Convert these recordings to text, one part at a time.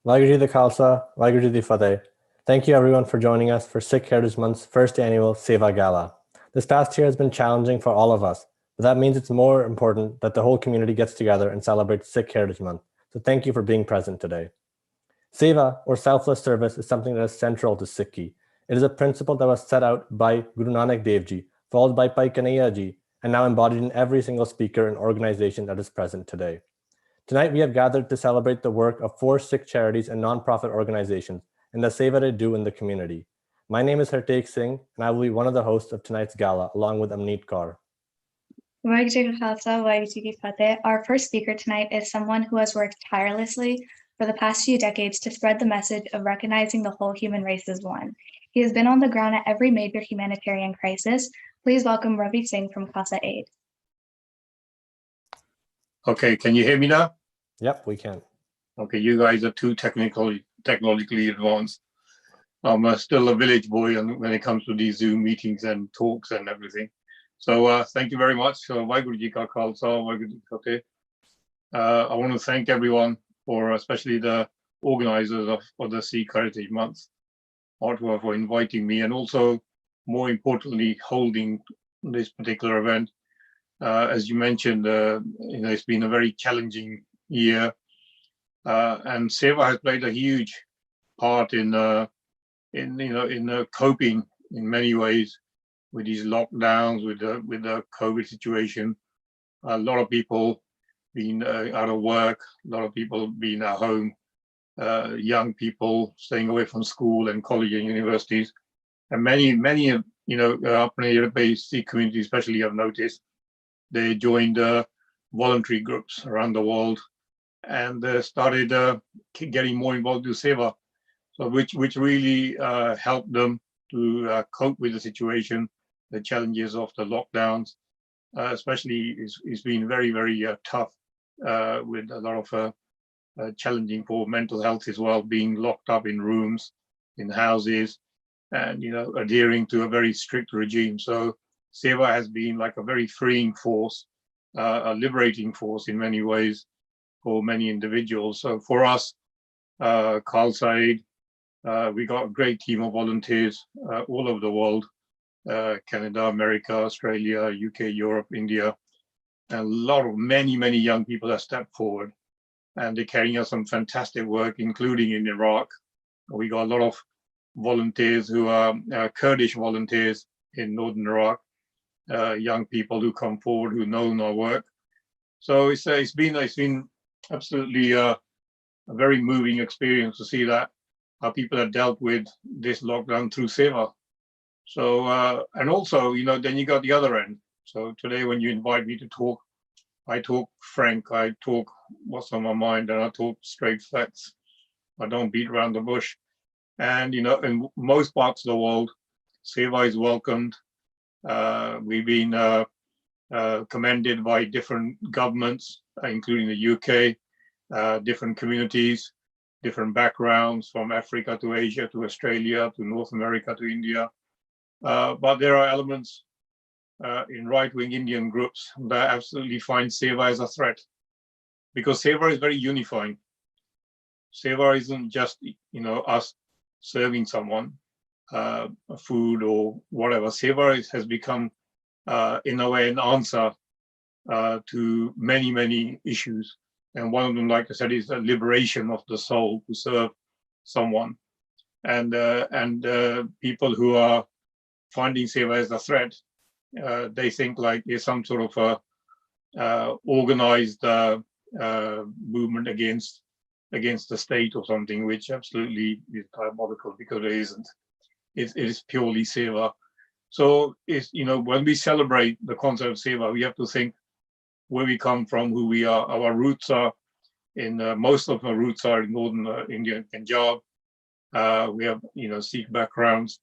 Vaheguru Ji the Khalsa, Vaheguru Ji the Fateh. Thank you everyone for joining us for Sikh Heritage Month's first annual Seva Gala. This past year has been challenging for all of us, but that means it's more important that the whole community gets together and celebrates Sikh Heritage Month. So thank you for being present today. Seva, or selfless service, is something that is central to Sikhi. It is a principle that was set out by Guru Nanak Dev Ji, followed by Bhai Kanhaiya Ji, and now embodied in every single speaker and organization that is present today. Tonight, we have gathered to celebrate the work of 4 Sikh charities and non-profit organizations and the seva they do in the community. My name is Harteek Singh, and I will be one of the hosts of tonight's gala, along with Manmeet Kaur. Our first speaker tonight is someone who has worked tirelessly for the past few decades to spread the message of recognizing the whole human race as one. He has been on the ground at every major humanitarian crisis. Please welcome Ravi Singh from Khalsa Aid. Okay, can you hear me now? Yep, we can. Okay, you guys are too technologically advanced. I'm still a village boy when it comes to these Zoom meetings and talks and everything. So thank you very much. Vaheguru Ji Ka Khalsa, Vaheguru Ji Ki Fateh. I want to thank everyone, for especially the organizers of the Sikh Heritage Month, Ottawa, for inviting me, and also, more importantly, holding this particular event. As you mentioned, it's been a very challenging year, and Seva has played a huge part in coping in many ways with these lockdowns, with the COVID situation. A lot of people being out of work, a lot of people being at home, young people staying away from school and college and universities, and many up in the Sikh community, especially, I've noticed. They joined voluntary groups around the world, and started getting more involved with Seva, so which really helped them to cope with the situation, the challenges of the lockdowns. Especially, it's been very, very tough with a lot of challenging for mental health as well, being locked up in rooms, in houses, and adhering to a very strict regime. So Seva has been like a very freeing force, a liberating force in many ways for many individuals. So for us, Khalsa, we got a great team of volunteers all over the world, Canada, America, Australia, UK, Europe, India, and many young people have stepped forward, and they're carrying out some fantastic work, including in Iraq. We got a lot of volunteers who are Kurdish volunteers in northern Iraq, young people who come forward who know our work. So it's been absolutely a very moving experience to see that how people have dealt with this lockdown through Seva. So and also, then you got the other end. So today, when you invite me to talk, I talk frank, I talk what's on my mind, and I talk straight facts. I don't beat around the bush. And in most parts of the world, Seva is welcomed. We've been commended by different governments, including the UK, different communities, different backgrounds, from Africa to Asia to Australia to North America to India. But there are elements in right-wing Indian groups that absolutely find Seva as a threat, because Seva is very unifying. Seva isn't just us serving someone food or whatever. Seva has become in a way an answer to many issues, and one of them, like I said, is the liberation of the soul to serve someone. And people who are finding Seva as a threat, they think like there's some sort of a organized movement against the state or something, which absolutely is diabolical, because it isn't. It is purely Seva. So it's, when we celebrate the concept of Seva, we have to think where we come from, who we are. Our roots are most of our roots are in northern India and Punjab. We have Sikh backgrounds,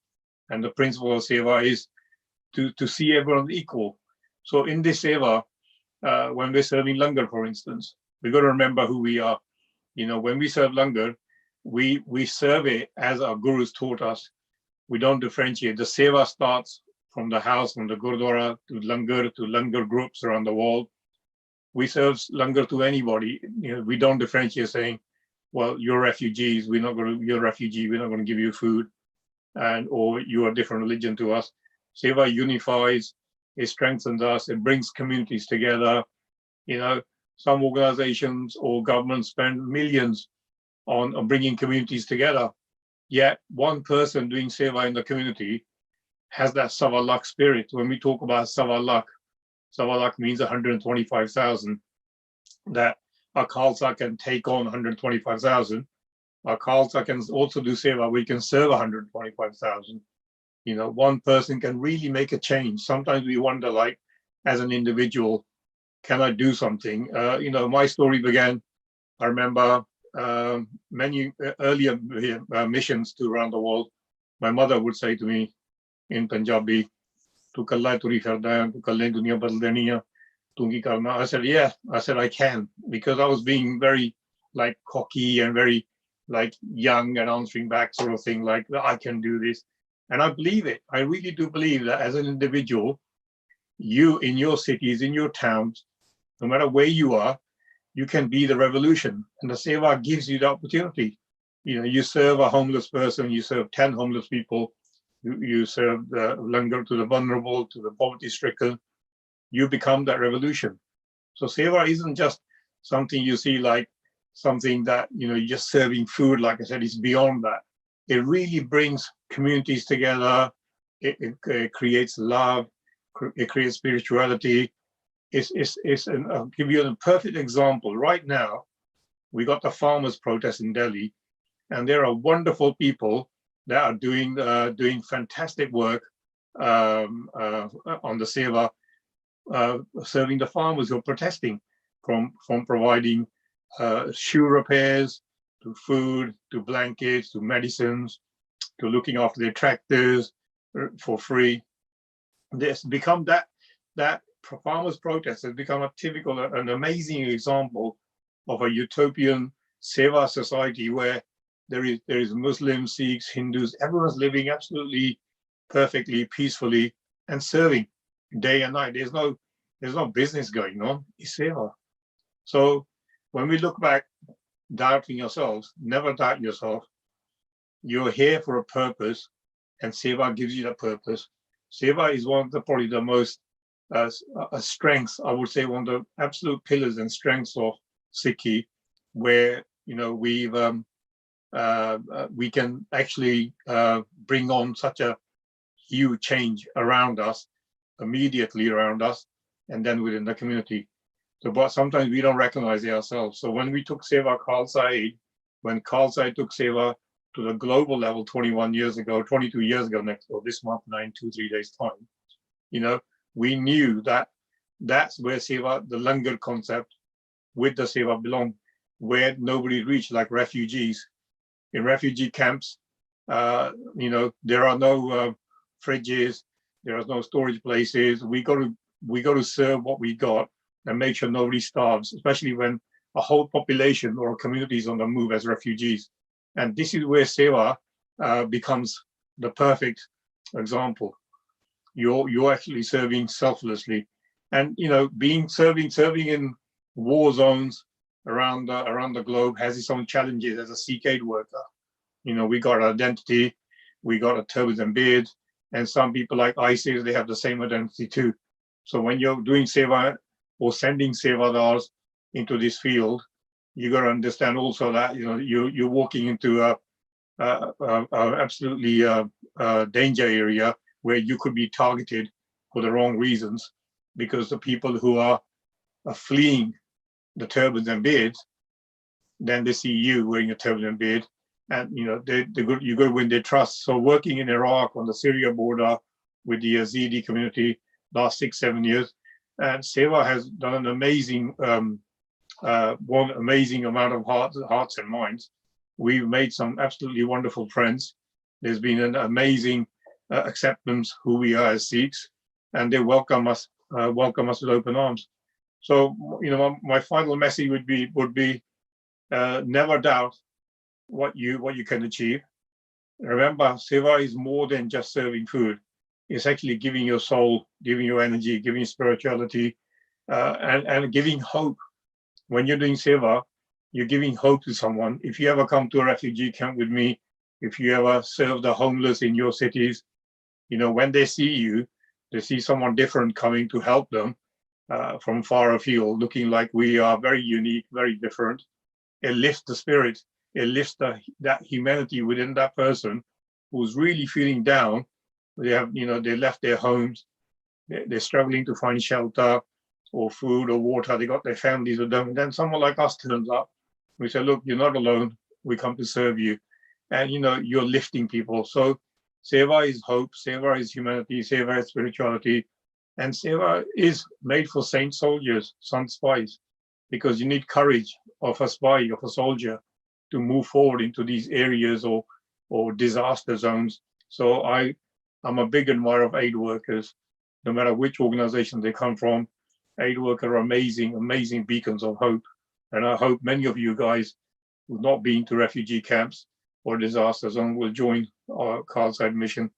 and the principle of Seva is to see everyone equal. So in this Seva, when we're serving langar, for instance, we've got to remember who we are. When we serve langar, we serve it as our gurus taught us. We don't differentiate. The Seva starts from the house, from the Gurdwara to langar groups around the world. We serve langar to anybody. We don't differentiate, saying, well, you're refugees, you're a refugee, we're not going to give you food, or you're a different religion to us. Seva unifies, it strengthens us, it brings communities together. Some organizations or governments spend millions on bringing communities together. Yet one person doing Seva in the community has that Sawa Lakh spirit. When we talk about Sawa Lakh means 125,000. That a Khalsa can take on 125,000. A Khalsa can also do Seva. We can serve 125,000. One person can really make a change. Sometimes we wonder, like, as an individual, can I do something? My story began, I remember many earlier missions to around the world. My mother would say to me in Punjabi, "Tu kalla turi firda hai, tu kalle duniya badal deni hai, tu ki karna?" I said, yeah. I said, I can, because I was being very like cocky and very like young and answering back sort of thing, like, I can do this. And I believe it. I really do believe that as an individual, you in your cities, in your towns, no matter where you are, you can be the revolution. And the Seva gives you the opportunity. You serve a homeless person, you serve 10 homeless people, you serve the langar to the vulnerable, to the poverty stricken, you become that revolution. So Seva isn't just something you see like something that, you're just serving food. Like I said, it's beyond that. It really brings communities together. It creates love. It creates spirituality. I'll give you a perfect example. Right now, we got the farmers' protest in Delhi, and there are wonderful people that are doing fantastic work on the Seva, serving the farmers who are protesting, from providing shoe repairs, to food, to blankets, to medicines, to looking after their tractors for free. There's become that farmers' protest has become a typical, an amazing example of a utopian Seva society where there is Muslims, Sikhs, Hindus, everyone's living absolutely perfectly, peacefully, and serving day and night. There's no business going on. It's Seva. So when we look back, doubting yourselves, never doubt yourself. You're here for a purpose, and Seva gives you that purpose. Seva is one of probably the most strengths, I would say, one of the absolute pillars and strengths of Sikhi, where we can actually bring on such a huge change around us, immediately around us, and then within the community. So, but sometimes we don't recognize it ourselves. So when we took Seva Khalsa, when Khalsa took Seva to the global level 22 years ago, this month, 3 days time, we knew that that's where Seva, the Langar concept with the Seva belong, where nobody reached, like refugees. In refugee camps, there are no fridges, there are no storage places. We got to serve what we got and make sure nobody starves, especially when a whole population or a community is on the move as refugees. And this is where Seva becomes the perfect example. You're actually serving selflessly, and serving in war zones around the globe has its own challenges. As a Sikh aid worker, we got our identity, we got a turbans and beard, and some people like ISIS, they have the same identity too. So when you're doing Seva or sending Sevadars into this field, you got to understand also that you're walking into a absolutely danger area where you could be targeted for the wrong reasons, because the people who are fleeing the turbans and beards, then they see you wearing a turban and beard, and you got to win their trust. So working in Iraq on the Syria border with the Yazidi community last 6-7 years, and Seva has done an amazing one amazing amount of hearts and minds. We've made some absolutely wonderful friends. There's been an amazing acceptance who we are as Sikhs, and they welcome us with open arms. So, my final message would be never doubt what you can achieve. Remember, Seva is more than just serving food. It's actually giving your soul, giving your energy, giving spirituality, and giving hope. When you're doing Seva, you're giving hope to someone. If you ever come to a refugee camp with me, if you ever serve the homeless in your cities, when they see you, they see someone different coming to help them from far afield, looking like we are very unique, very different. It lifts the spirit. It lifts that humanity within that person who's really feeling down. They have, they left their homes. They're struggling to find shelter or food or water. They got their families with them. And then someone like us turns up. We say, look, you're not alone. We come to serve you. And, you're lifting people. So Seva is hope. Seva is humanity. Seva is spirituality. And Seva is made for saint soldiers, sun spies, because you need courage of a spy, of a soldier, to move forward into these areas or disaster zones. So I'm a big admirer of aid workers, no matter which organization they come from. Aid workers are amazing, amazing beacons of hope. And I hope many of you guys who've not been to refugee camps or disaster zone will join our Khalsa mission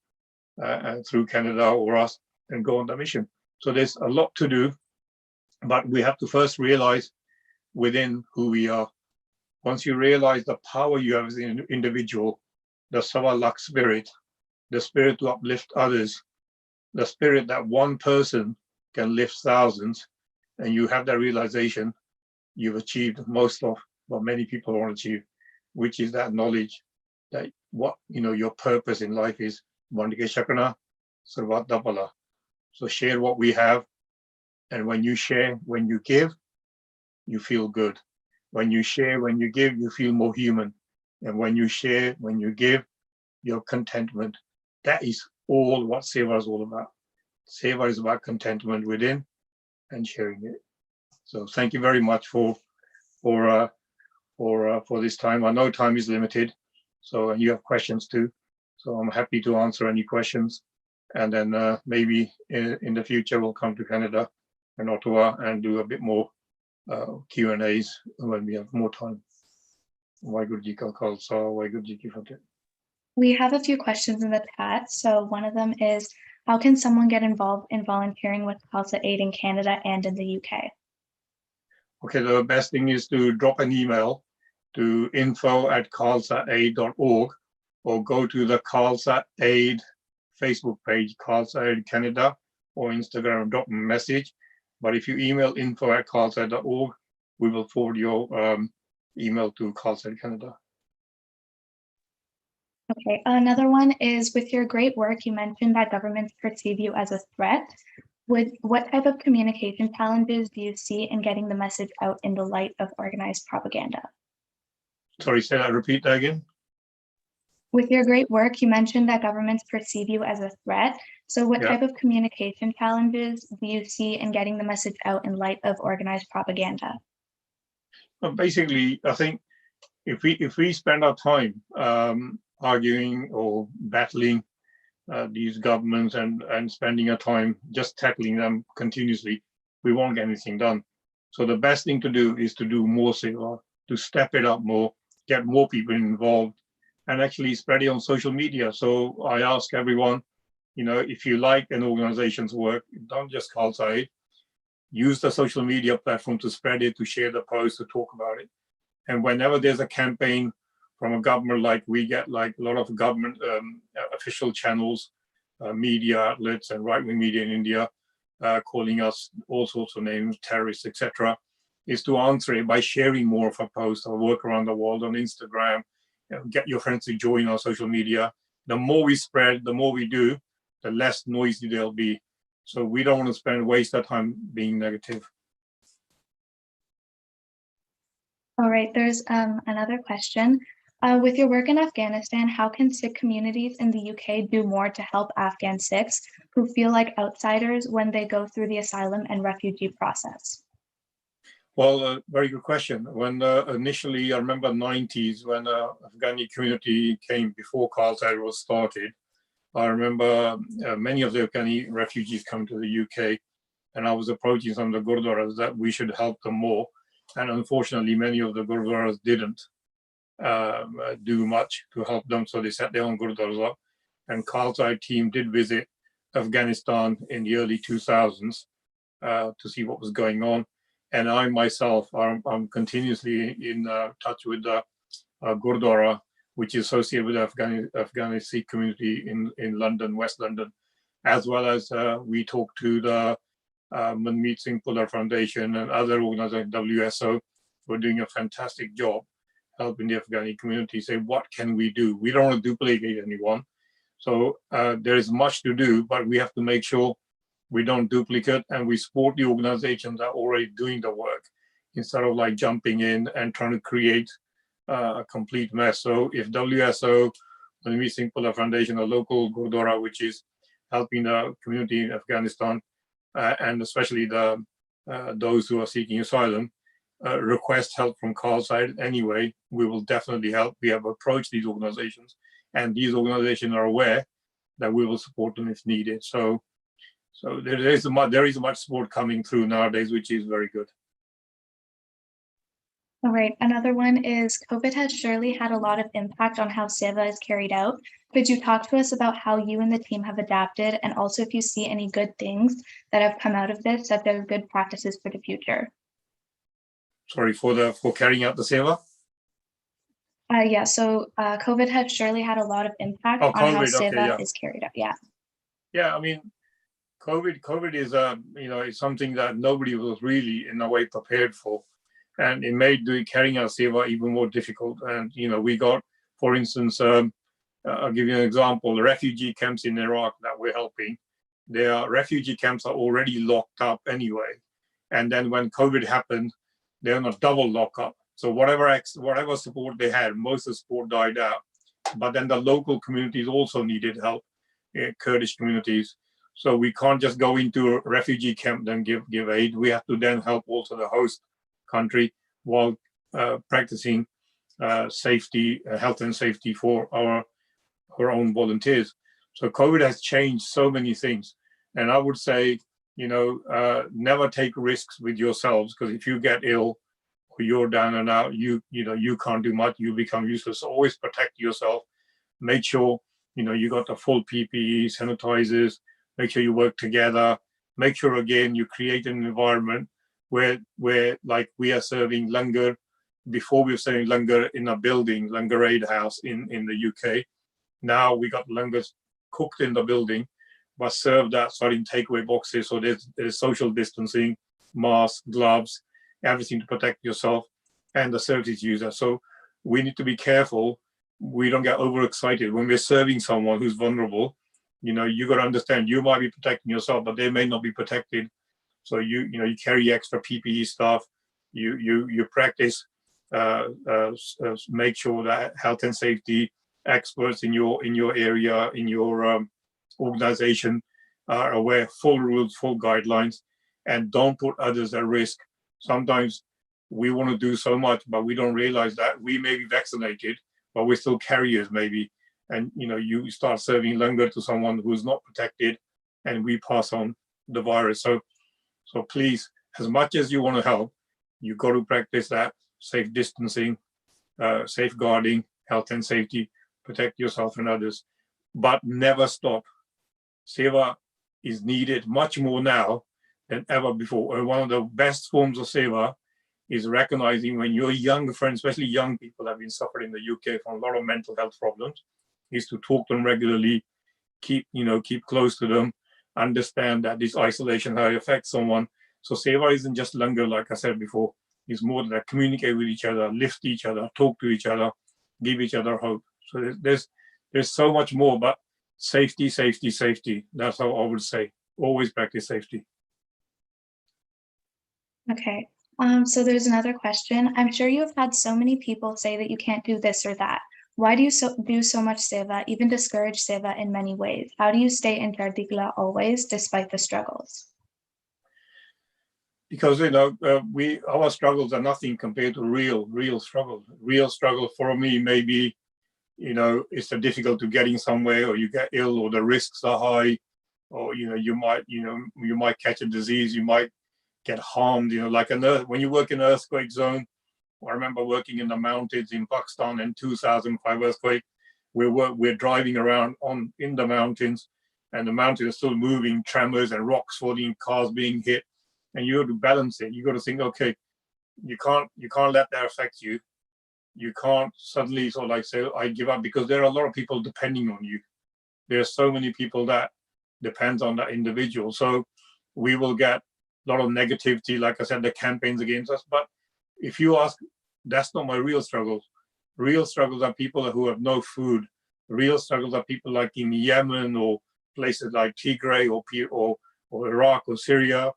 through Canada or us and go on the mission. So there's a lot to do, but we have to first realize within who we are. Once you realize the power you have as an individual, the Savalak spirit, the spirit to uplift others, the spirit that one person can lift thousands, and you have that realization, you've achieved most of what many people want to achieve, which is that knowledge that what your purpose in life is. So share what we have, and when you share, when you give, you feel good. When you share, when you give, you feel more human. And when you share, when you give, your contentment. That is all what Seva is all about. Seva is about contentment within and sharing it. So thank you very much for for this time. I know time is limited, so and you have questions too. So I'm happy to answer any questions, and then maybe in the future we'll come to Canada and Ottawa and do a bit more Q&As when we have more time. Waheguru Ji Ka Khalsa, Waheguru Ji Ki Fateh. We have a few questions in the chat. So one of them is, how can someone get involved in volunteering with Khalsa Aid in Canada and in the UK? Okay, the best thing is to drop an email to info@khalsaaid.org or go to the Khalsa Aid Facebook page, Khalsa Aid Canada, or Instagram, drop a message. But if you email info@khalsaaid.org, we will forward your email to Khalsa Aid Canada. Okay, another one is, with your great work, you mentioned that governments perceive you as a threat. What type of communication challenges do you see in getting the message out in the light of organized propaganda? Sorry, say that, repeat that again. With your great work, you mentioned that governments perceive you as a threat. So what type of communication challenges do you see in getting the message out in light of organized propaganda? Well, basically, I think if we spend our time arguing or battling these governments and spending our time just tackling them continuously, we won't get anything done. So the best thing to do is to do more seva, to step it up more, get more people involved, and actually spread it on social media. So I ask everyone, if you like an organization's work, don't just Khalsa Aid, use the social media platform to spread it, to share the post, to talk about it. And whenever there's a campaign from a government, like we get like a lot of government official channels, media outlets and right-wing media in India calling us all sorts of names, terrorists, etc., is to answer it by sharing more of our posts or work around the world on Instagram. Get your friends to join our social media. The more we spread, the more we do, the less noisy they'll be. So we don't want to waste our time being negative. All right, there's another question. With your work in Afghanistan, how can Sikh communities in the UK do more to help Afghan Sikhs who feel like outsiders when they go through the asylum and refugee process? Well, very good question. When initially, I remember 90s when the Afghani community came before Khalsa Aid was started. I remember many of the Afghani refugees come to the UK, and I was approaching some of the gurdwaras that we should help them more. And unfortunately, many of the gurdwaras didn't do much to help them, so they set their own gurdwaras up. And Khalsa Aid team did visit Afghanistan in the early 2000s to see what was going on. And I myself, I'm continuously in touch with the Gurdwara, which is associated with the Afghani Sikh community in London, West London, as well as we talk to the Manmeet Singh Bhullar Foundation and other organizations, WSO, who are doing a fantastic job helping the Afghani community say, what can we do? We don't want to duplicate anyone. So there is much to do, but we have to make sure we don't duplicate and we support the organizations that are already doing the work instead of like jumping in and trying to create a complete mess. So if WSO, the Manmeet Singh Bhullar Foundation, a local Gurdwara, which is helping the community in Afghanistan, and especially those who are seeking asylum, request help from Khalsa Aid anyway, we will definitely help. We have approached these organizations, and these organizations are aware that we will support them if needed. So there is much support coming through nowadays, which is very good. All right, another one is, COVID has surely had a lot of impact on how Seva is carried out. Could you talk to us about how you and the team have adapted, and also if you see any good things that have come out of this, such as good practices for the future? Sorry, for carrying out the Seva? Yeah, so COVID has surely had a lot of impact on how Seva is carried out. Yeah. Yeah, I mean, COVID is it's something that nobody was really in a way prepared for, and it made carrying out Seva even more difficult. And we got, for instance, I'll give you an example: the refugee camps in Iraq that we're helping. Their refugee camps are already locked up anyway, and then when COVID happened, they're on a double lockup. So whatever support they had, most of the support died out. But then the local communities also needed help, Kurdish communities. So we can't just go into a refugee camp and give aid. We have to then help also the host country while practicing safety, health and safety for our own volunteers. So COVID has changed so many things. And I would say, never take risks with yourselves, because if you get ill or you're down and out, you can't do much, you become useless. So always protect yourself. Make sure, you got the full PPE, sanitizers, make sure you work together. Make sure, again, you create an environment where like we are serving langar. Before we were serving langar in a building, Langar Aid House in the UK. Now we got langars cooked in the building, but served outside in takeaway boxes. So there's social distancing, masks, gloves, everything to protect yourself and the service user. So we need to be careful. We don't get overexcited when we're serving someone who's vulnerable. You got to understand, you might be protecting yourself, but they may not be protected. So you carry extra PPE stuff. You practice. Make sure that health and safety experts in your area, in your organization, are aware, full rules, full guidelines, and don't put others at risk. Sometimes we want to do so much, but we don't realize that we may be vaccinated, but we're still carriers maybe. And you start serving langar to someone who's not protected, and we pass on the virus. So please, as much as you want to help, you got to practice that safe distancing, safeguarding, health and safety, protect yourself and others, but never stop. Seva is needed much more now than ever before. And one of the best forms of Seva is recognizing when your young friends, especially young people, have been suffering in the UK from a lot of mental health problems, is to talk to them regularly, keep close to them, understand that this isolation, how it affects someone. So Seva isn't just langar, like I said before. It's more than that. Communicate with each other, lift each other, talk to each other, give each other hope. So there's so much more, but safety, safety, safety. That's how I would say. Always practice safety. Okay. So there's another question. I'm sure you have had so many people say that you can't do this or that. Why do you do so much seva, even discourage seva in many ways? How do you stay in Chardi Kala always, despite the struggles? Because our struggles are nothing compared to real struggle. Real struggle for me maybe, it's difficult to getting somewhere, or you get ill, or the risks are high, or you might catch a disease, you might get harmed. Like when you work in an earthquake zone. I remember working in the mountains in Pakistan in 2005 earthquake. We're driving around in the mountains, and the mountain is still moving, tremors and rocks falling, cars being hit, and you have to balance it. You got to think, okay, you can't let that affect you. You can't suddenly sort of like say, I give up, because there are a lot of people depending on you. There are so many people that depends on that individual. So we will get a lot of negativity, like I said, the campaigns against us. But if you ask, that's not my real struggles. Real struggles are people who have no food. Real struggles are people like in Yemen or places like Tigray or Iraq or Syria,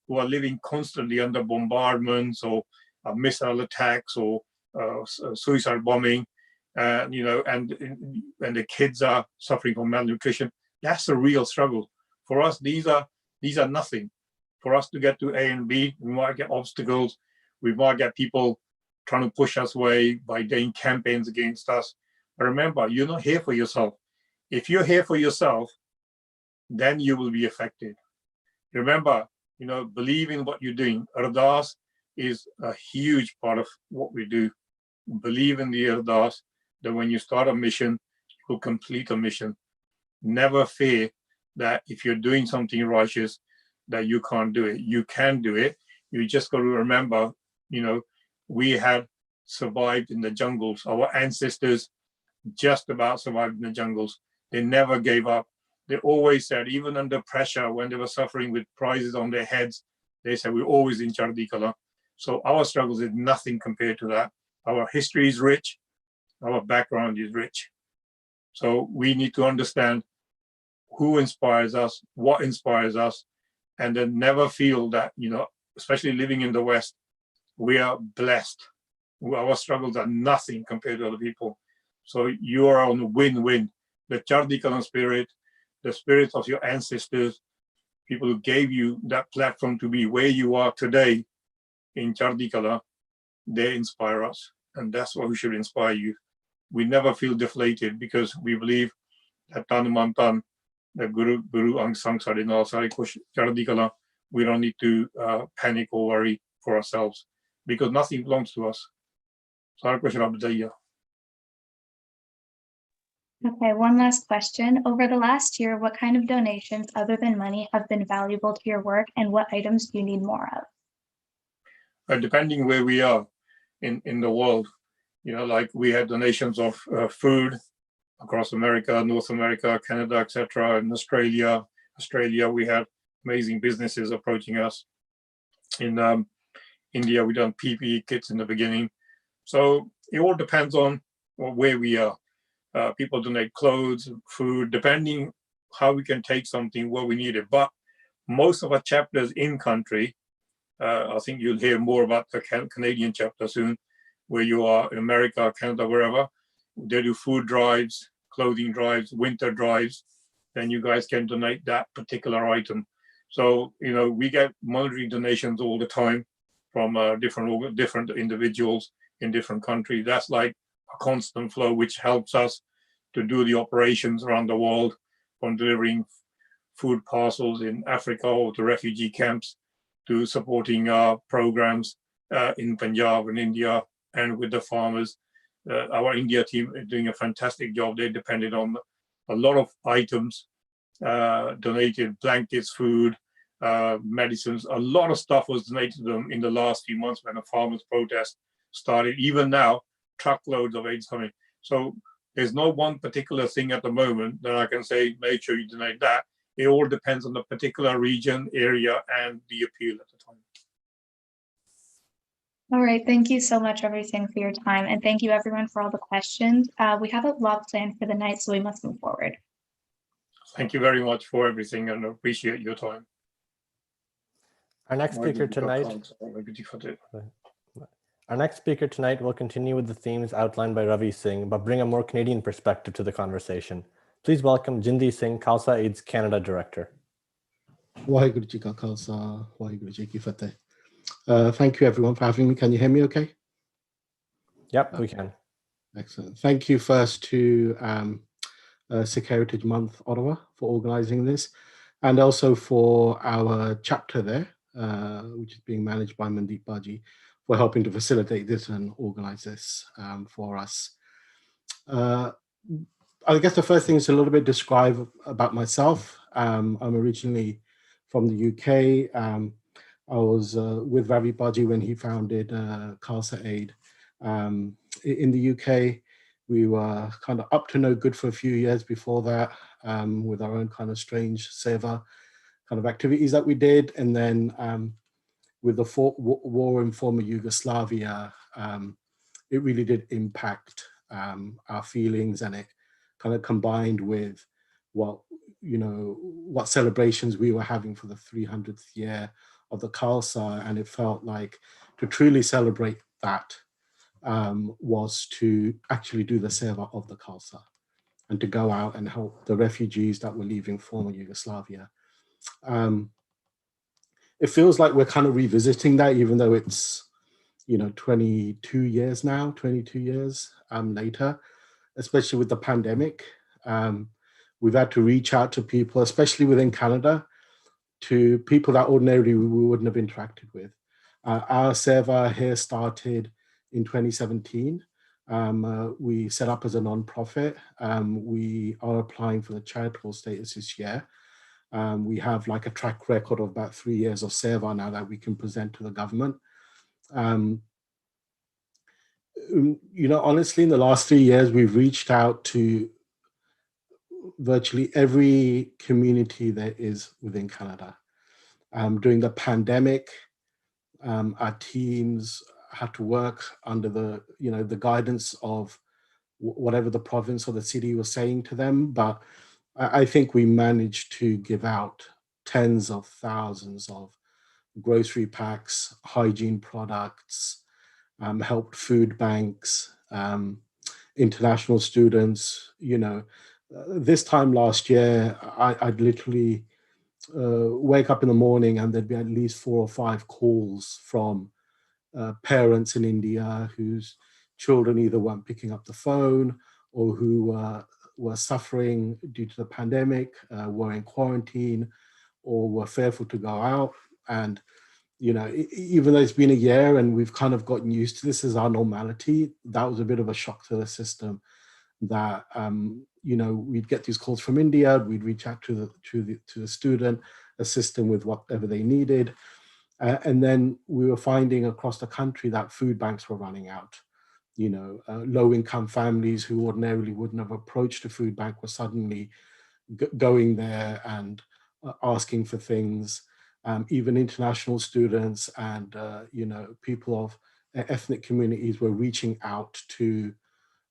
who are living constantly under bombardments or missile attacks or suicide bombing, and the kids are suffering from malnutrition. That's a real struggle. For us, these are nothing. For us to get to A and B, we might get obstacles. We might get people trying to push us away by doing campaigns against us. But remember, you're not here for yourself. If you're here for yourself, then you will be affected. Remember, believe in what you're doing. Ardas is a huge part of what we do. Believe in the Ardas, that when you start a mission, you will complete a mission. Never fear that if you're doing something righteous, that you can't do it. You can do it. You just got to remember, we had survived in the jungles. Our ancestors just about survived in the jungles. They never gave up. They always said, even under pressure, when they were suffering with prizes on their heads, they said, we're always in Chardi Kala. So our struggles is nothing compared to that. Our history is rich. Our background is rich. So we need to understand who inspires us, what inspires us, and then never feel that, especially living in the West, we are blessed. Our struggles are nothing compared to other people. So you are on a win-win. The Chardi Kala spirit, the spirit of your ancestors, people who gave you that platform to be where you are today in Chardi Kala, they inspire us. and that's what should inspire you. We never feel deflated because we believe that Tan Man Tan, the Guru Ang Sang Sade Naal Sare Kush Chardi Kala, we don't need to panic or worry for ourselves because nothing belongs to us. Sara kush Rabb da hi a. Okay, one last question. Over the last year, what kind of donations other than money have been valuable to your work, and what items do you need more of? Depending where we are in the world, like we had donations of food across America, North America, Canada, etc. In Australia, we had amazing businesses approaching us. In India, we done PPE kits in the beginning. So it all depends on where we are. People donate clothes, food, depending how we can take something where we need it. But most of our chapters in country, I think you'll hear more about the Canadian chapter soon, where you are in America, Canada, wherever. They do food drives, clothing drives, winter drives. Then you guys can donate that particular item. So, we get monetary donations all the time from different individuals in different countries. That's like a constant flow, which helps us to do the operations around the world, from delivering food parcels in Africa or to refugee camps, to supporting our programs in Punjab and India and with the farmers. Our India team is doing a fantastic job. They depended on a lot of items, donated blankets, food, medicines. A lot of stuff was donated to them in the last few months when the farmers' protest started. Even now, truckloads of aid coming. So there's no one particular thing at the moment that I can say, make sure you donate that. It all depends on the particular region, area, and the appeal at the time. All right, thank you so much, everything, for your time. And thank you, everyone, for all the questions. We have a lot planned for the night, so we must move forward. Thank you very much for everything and appreciate your time. Our next speaker tonight will continue with the themes outlined by Ravi Singh, but bring a more Canadian perspective to the conversation. Please welcome Jindi Singh, Khalsa Aid's Canada Director. Waheguru Ji Ka Khalsa, Waheguru Ji Ki Fateh. Thank you, everyone, for having me. Can you hear me okay? Yep, we can. Excellent. Thank you first to Sikh Heritage Month, Ottawa, for organizing this, and also for our chapter there, which is being managed by Mandeep Baji, for helping to facilitate this and organize this for us. I guess the first thing is a little bit describe about myself. I'm originally from the UK. I was with Ravi Baji when he founded Khalsa Aid. In the UK, we were kind of up to no good for a few years before that, with our own kind of strange Seva kind of activities that we did. And then with the war in former Yugoslavia, it really did impact our feelings, and it kind of combined with what celebrations we were having for the 300th year of the Khalsa, and it felt like to truly celebrate that was to actually do the Seva of the Khalsa and to go out and help the refugees that were leaving former Yugoslavia. It feels like we're kind of revisiting that, even though it's 22 years later, especially with the pandemic. We've had to reach out to people, especially within Canada, to people that ordinarily we wouldn't have interacted with. Our Seva here started in 2017. We set up as a non-profit. We are applying for the charitable status this year. We have like a track record of about 3 years of Seva now that we can present to the government. Honestly, in the last 3 years, we've reached out to virtually every community there is within Canada. During the pandemic, our teams had to work under the guidance of whatever the province or the city was saying to them. But I think we managed to give out tens of thousands of grocery packs, hygiene products, helped food banks, international students. This time last year, I'd literally wake up in the morning and there'd be at least 4 or 5 calls from parents in India whose children either weren't picking up the phone or who were suffering due to the pandemic, were in quarantine or were fearful to go out. And, even though it's been a year and we've kind of gotten used to this as our normality, that was a bit of a shock to the system that, we'd get these calls from India, we'd reach out to the student, assist them with whatever they needed. And then we were finding across the country that food banks were running out. Low-income families who ordinarily wouldn't have approached a food bank were suddenly going there and asking for things. Even international students and people of ethnic communities were reaching out to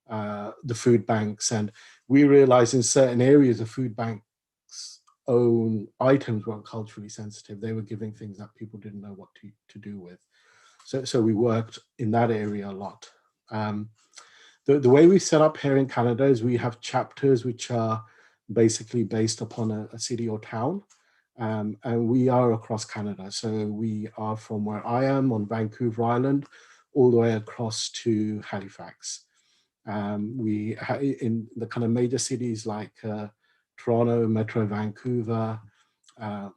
the food banks, and we realized in certain areas the food banks' own items weren't culturally sensitive. They were giving things that people didn't know what to do with. So we worked in that area a lot. The way we set up here in Canada is we have chapters which are basically based upon a city or town. And we are across Canada. So we are from where I am on Vancouver Island, all the way across to Halifax. We in the kind of major cities like Toronto, Metro Vancouver,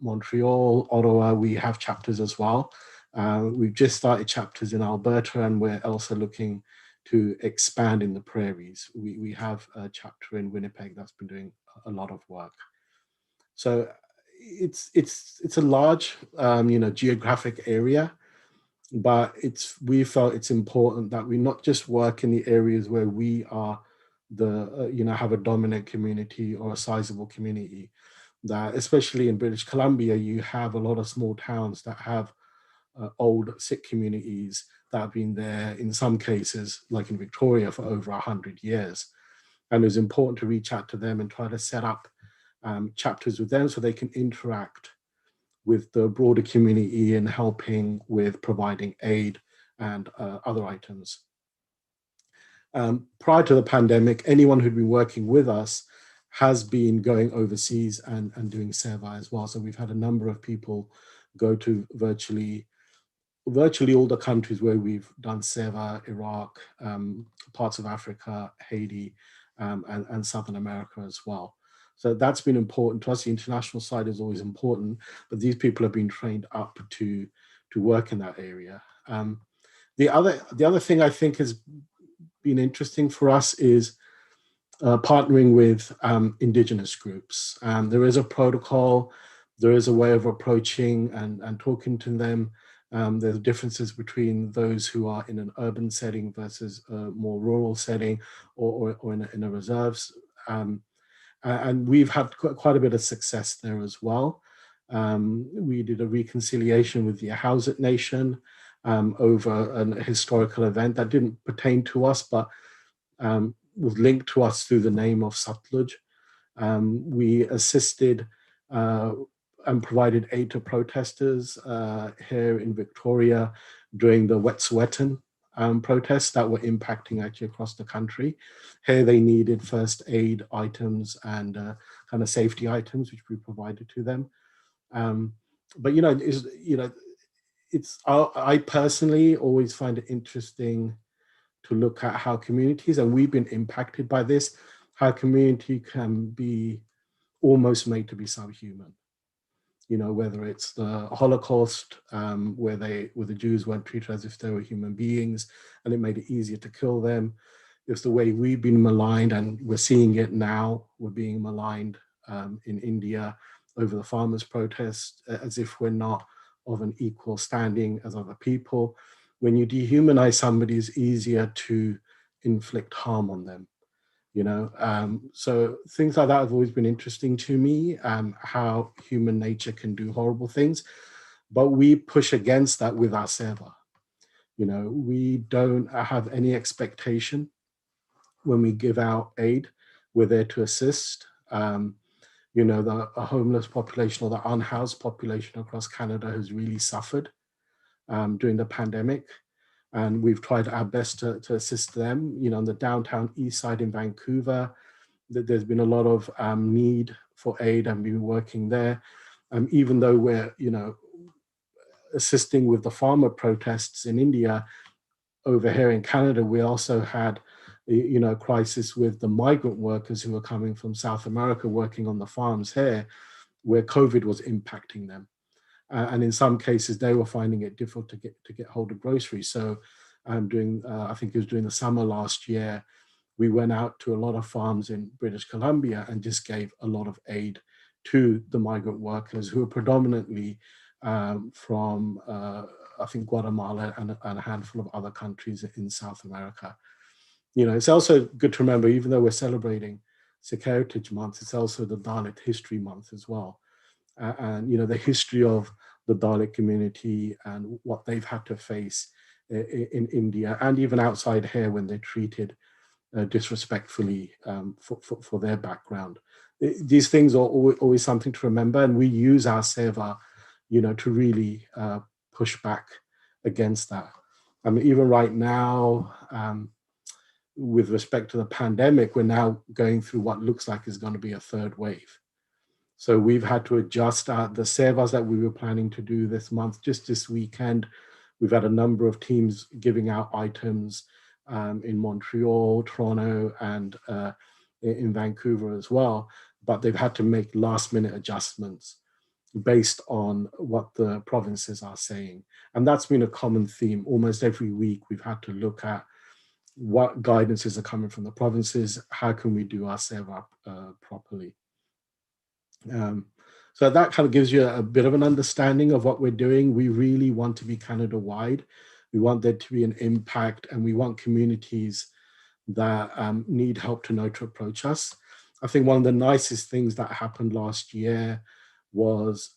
Montreal, Ottawa, we have chapters as well. We've just started chapters in Alberta, and we're also looking to expand in the prairies. We have a chapter in Winnipeg that's been doing a lot of work. So it's a large geographic area, but we felt it's important that we not just work in the areas where we are have a dominant community or a sizable community. That especially in British Columbia, you have a lot of small towns that have old Sikh communities that have been there in some cases, like in Victoria, for over 100 years. And it was important to reach out to them and try to set up chapters with them so they can interact with the broader community in helping with providing aid and other items. Prior to the pandemic, anyone who'd been working with us has been going overseas and doing Seva as well. So we've had a number of people go to virtually all the countries where we've done Seva: Iraq, parts of Africa, Haiti, and Southern America as well. So that's been important to us. The international side is always important, but these people have been trained up to work in that area. The other thing I think has been interesting for us is partnering with Indigenous groups. There is a protocol, there is a way of approaching and talking to them. There's differences between those who are in an urban setting versus a more rural setting or in a reserves. And we've had quite a bit of success there as well. We did a reconciliation with the Ahousaht Nation over a historical event that didn't pertain to us, but was linked to us through the name of Satluj. We assisted and provided aid to protesters here in Victoria during the Wet'suwet'en protests that were impacting actually across the country. Here they needed first aid items and kind of safety items, which we provided to them. But I personally always find it interesting to look at how communities, and we've been impacted by this, how community can be almost made to be subhuman. Whether it's the Holocaust, where the Jews weren't treated as if they were human beings, and it made it easier to kill them. It's the way we've been maligned, and we're seeing it now. We're being maligned in India over the farmers' protests, as if we're not of an equal standing as other people. When you dehumanize somebody, it's easier to inflict harm on them. So things like that have always been interesting to me, how human nature can do horrible things, but we push against that with our Seva. We don't have any expectation when we give out aid. We're there to assist. The homeless population or the unhoused population across Canada has really suffered during the pandemic. And we've tried our best to assist them. On the downtown east side in Vancouver, there's been a lot of need for aid, and we've been working there. Even though we're, assisting with the farmer protests in India, over here in Canada, we also had, a crisis with the migrant workers who were coming from South America working on the farms here, where COVID was impacting them. And in some cases, they were finding it difficult to get hold of groceries. So I think it was during the summer last year, we went out to a lot of farms in British Columbia and just gave a lot of aid to the migrant workers who are predominantly from, I think, Guatemala and a handful of other countries in South America. It's also good to remember, even though we're celebrating Sikh Heritage Month, it's also the Dalit History Month as well. And the history of the Dalit community and what they've had to face in India and even outside here when they're treated disrespectfully for their background. These things are always something to remember, and we use our Seva, to really push back against that. I mean, even right now, with respect to the pandemic, we're now going through what looks like is going to be a third wave. So we've had to adjust the Sevas that we were planning to do this month. Just this weekend, we've had a number of teams giving out items in Montreal, Toronto, and in Vancouver as well. But they've had to make last-minute adjustments based on what the provinces are saying. And that's been a common theme. Almost every week, we've had to look at what guidances are coming from the provinces. How can we do our Seva properly? So that kind of gives you a bit of an understanding of what we're doing. We really want to be Canada-wide. We want there to be an impact, and we want communities that need help to know to approach us. I think one of the nicest things that happened last year was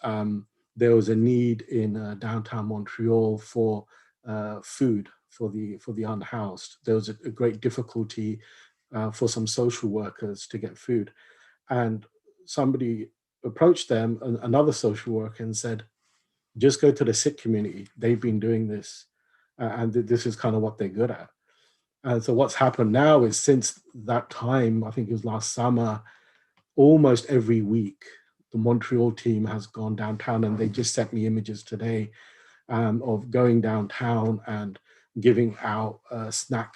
there was a need in downtown Montreal for food for the unhoused. There was a great difficulty for some social workers to get food, and somebody approached them, another social worker, and said, just go to the Sikh community. They've been doing this, and this is kind of what they're good at. And so what's happened now is, since that time, I think it was last summer, almost every week, the Montreal team has gone downtown, and they just sent me images today of going downtown and giving out snack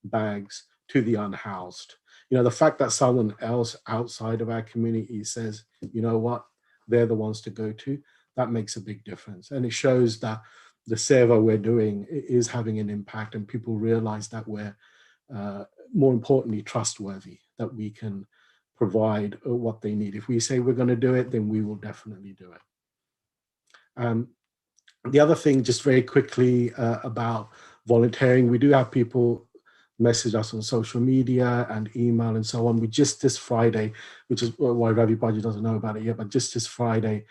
bags to the unhoused. The fact that someone else outside of our community says, you know what, they're the ones to go to, that makes a big difference. And it shows that the Seva we're doing is having an impact, and people realize that we're, more importantly, trustworthy, that we can provide what they need. If we say we're going to do it, then we will definitely do it. The other thing, just very quickly, about volunteering, we do have people message us on social media and email and so on. We just this Friday, which is why Ravi Baji doesn't know about it yet, but just this Friday,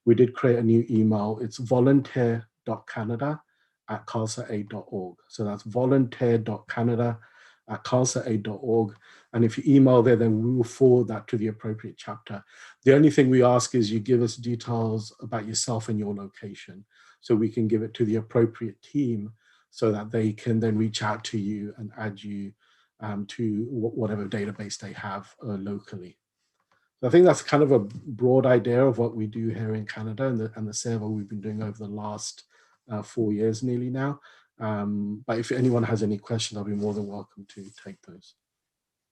we did create a new email. It's volunteer.canada@khalsaaid.org. So that's volunteer.canada@khalsaaid.org. And if you email there, then we will forward that to the appropriate chapter. The only thing we ask is you give us details about yourself and your location, so we can give it to the appropriate team, so that they can then reach out to you and add you to whatever database they have locally. So I think that's kind of a broad idea of what we do here in Canada, and the Seva we've been doing over the last 4 years nearly now. But if anyone has any questions, I'll be more than welcome to take those.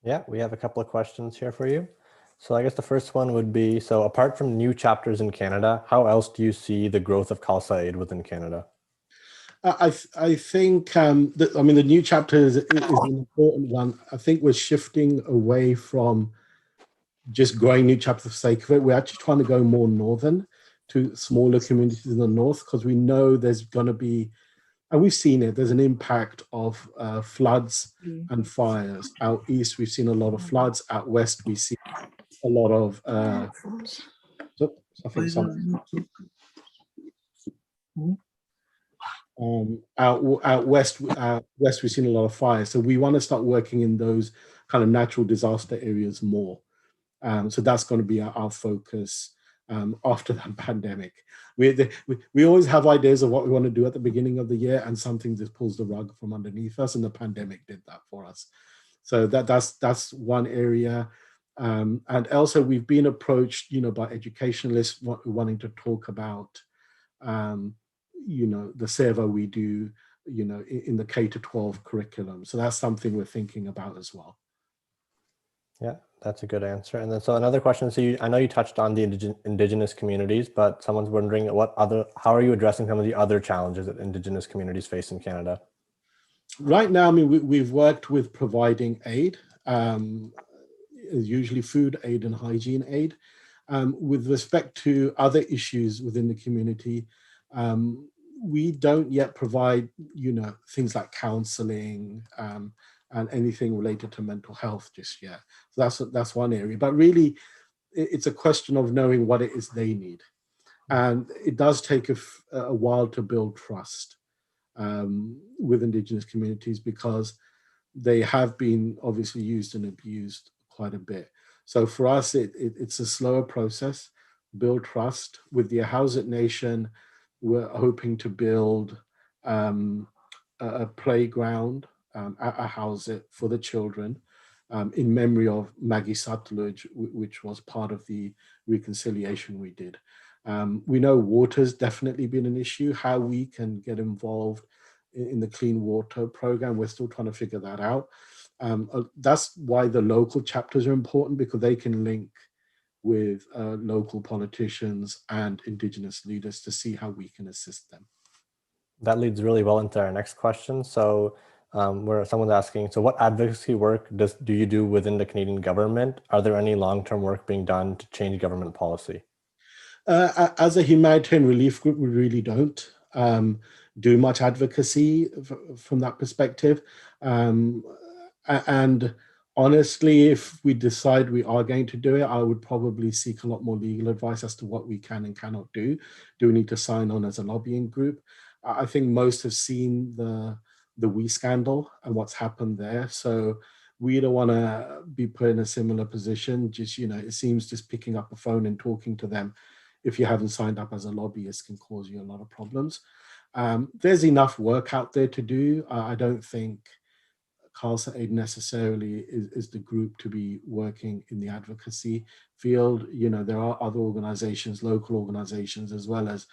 Yeah, we have a couple of questions here for you. So I guess the first one would be, so apart from new chapters in Canada, how else do you see the growth of Khalsa Aid within Canada? I think the new chapter is an important one. I think we're shifting away from just growing new chapters for the sake of it. We're actually trying to go more northern to smaller communities in the north, because we know there's going to be, and we've seen it, there's an impact of floods and fires. Out east, we've seen a lot of floods. Out west, we see a lot of out west, we've seen a lot of fires. So we want to start working in those kind of natural disaster areas more. So that's going to be our focus after that pandemic. We always have ideas of what we want to do at the beginning of the year, and something just pulls the rug from underneath us, and the pandemic did that for us. So that's one area. And also, we've been approached, by educationalists wanting to talk about, the Seva we do in the K to 12 curriculum. So that's something we're thinking about as well. Yeah, that's a good answer. And then, so another question. So I know you touched on the indigenous communities, but someone's wondering how are you addressing some of the other challenges that indigenous communities face in Canada? Right now, I mean, we've worked with providing aid, usually food aid and hygiene aid. With respect to other issues within the community, we don't yet provide, things like counseling and anything related to mental health just yet. So that's one area. But really, it's a question of knowing what it is they need. And it does take a while to build trust with Indigenous communities, because they have been obviously used and abused quite a bit. So for us, it's a slower process, build trust. With the House It Nation, we're hoping to build a playground at a House It for the children in memory of Maggie Sutledge, which was part of the reconciliation we did. We know water's definitely been an issue. How we can get involved in the clean water program, we're still trying to figure that out. That's why the local chapters are important, because they can link with local politicians and Indigenous leaders to see how we can assist them. That leads really well into our next question. So where someone's asking, so what advocacy work do you do within the Canadian government? Are there any long-term work being done to change government policy? As a humanitarian relief group, we really don't do much advocacy from that perspective. And honestly, if we decide we are going to do it, I would probably seek a lot more legal advice as to what we can and cannot do. Do we need to sign on as a lobbying group? I think most have seen the WE scandal and what's happened there. So we don't want to be put in a similar position. Just, it seems just picking up a phone and talking to them, if you haven't signed up as a lobbyist, can cause you a lot of problems. There's enough work out there to do. I don't think Khalsa Aid necessarily is the group to be working in the advocacy field. There are other organizations, local organizations, as well as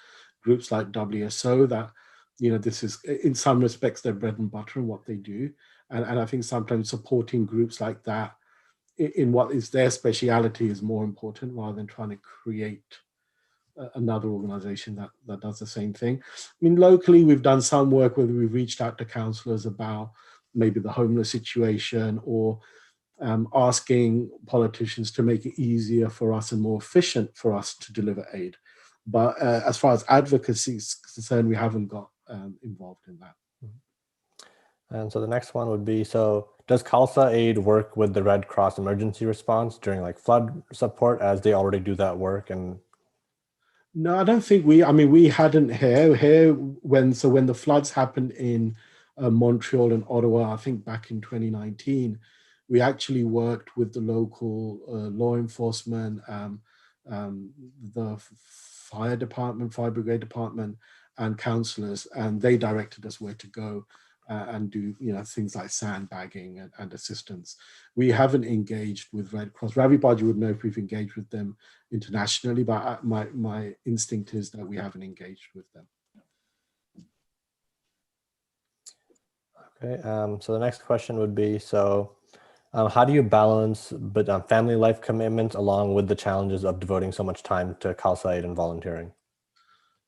groups like WSO that, this is, in some respects, their bread and butter and what they do. And I think sometimes supporting groups like that in what is their speciality is more important, rather than trying to create another organization that does the same thing. I mean, locally, we've done some work where we've reached out to councillors about maybe the homeless situation, or asking politicians to make it easier for us and more efficient for us to deliver aid. But as far as advocacy is concerned, we haven't got involved in that. And so the next one would be, so does Khalsa Aid work with the Red Cross emergency response during like flood support, as they already do that work? And no, I don't think we hadn't here when the floods happened in Montreal and Ottawa, I think back in 2019, we actually worked with the local law enforcement, the fire department, fire brigade department, and councillors, and they directed us where to go and do things like sandbagging and assistance. We haven't engaged with Red Cross. Ravi Baji would know if we've engaged with them internationally, but my instinct is that we haven't engaged with them. Okay, so the next question would be, so how do you balance family life commitments along with the challenges of devoting so much time to Khalsa Aid and volunteering?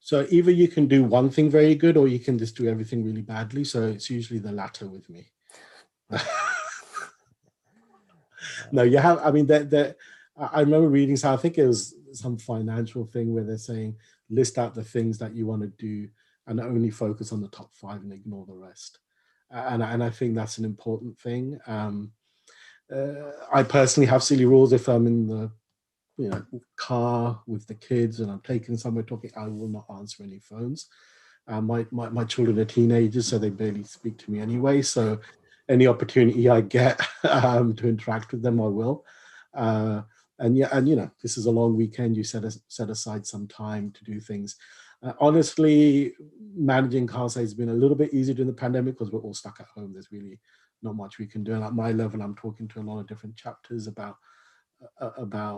So either you can do one thing very good, or you can just do everything really badly. So it's usually the latter with me. No, you have, I remember reading, so I think it was some financial thing where they're saying, list out the things that you want to do and only focus on the top 5 and ignore the rest. And I think that's an important thing. I personally have silly rules. If I'm in the car with the kids and I'm taking somewhere talking, I will not answer any phones. My children are teenagers, so they barely speak to me anyway. So any opportunity I get to interact with them, I will. And this is a long weekend. You set aside some time to do things. Honestly, managing Khalsa has been a little bit easier during the pandemic because we're all stuck at home. There's really not much we can do. And at my level, I'm talking to a lot of different chapters about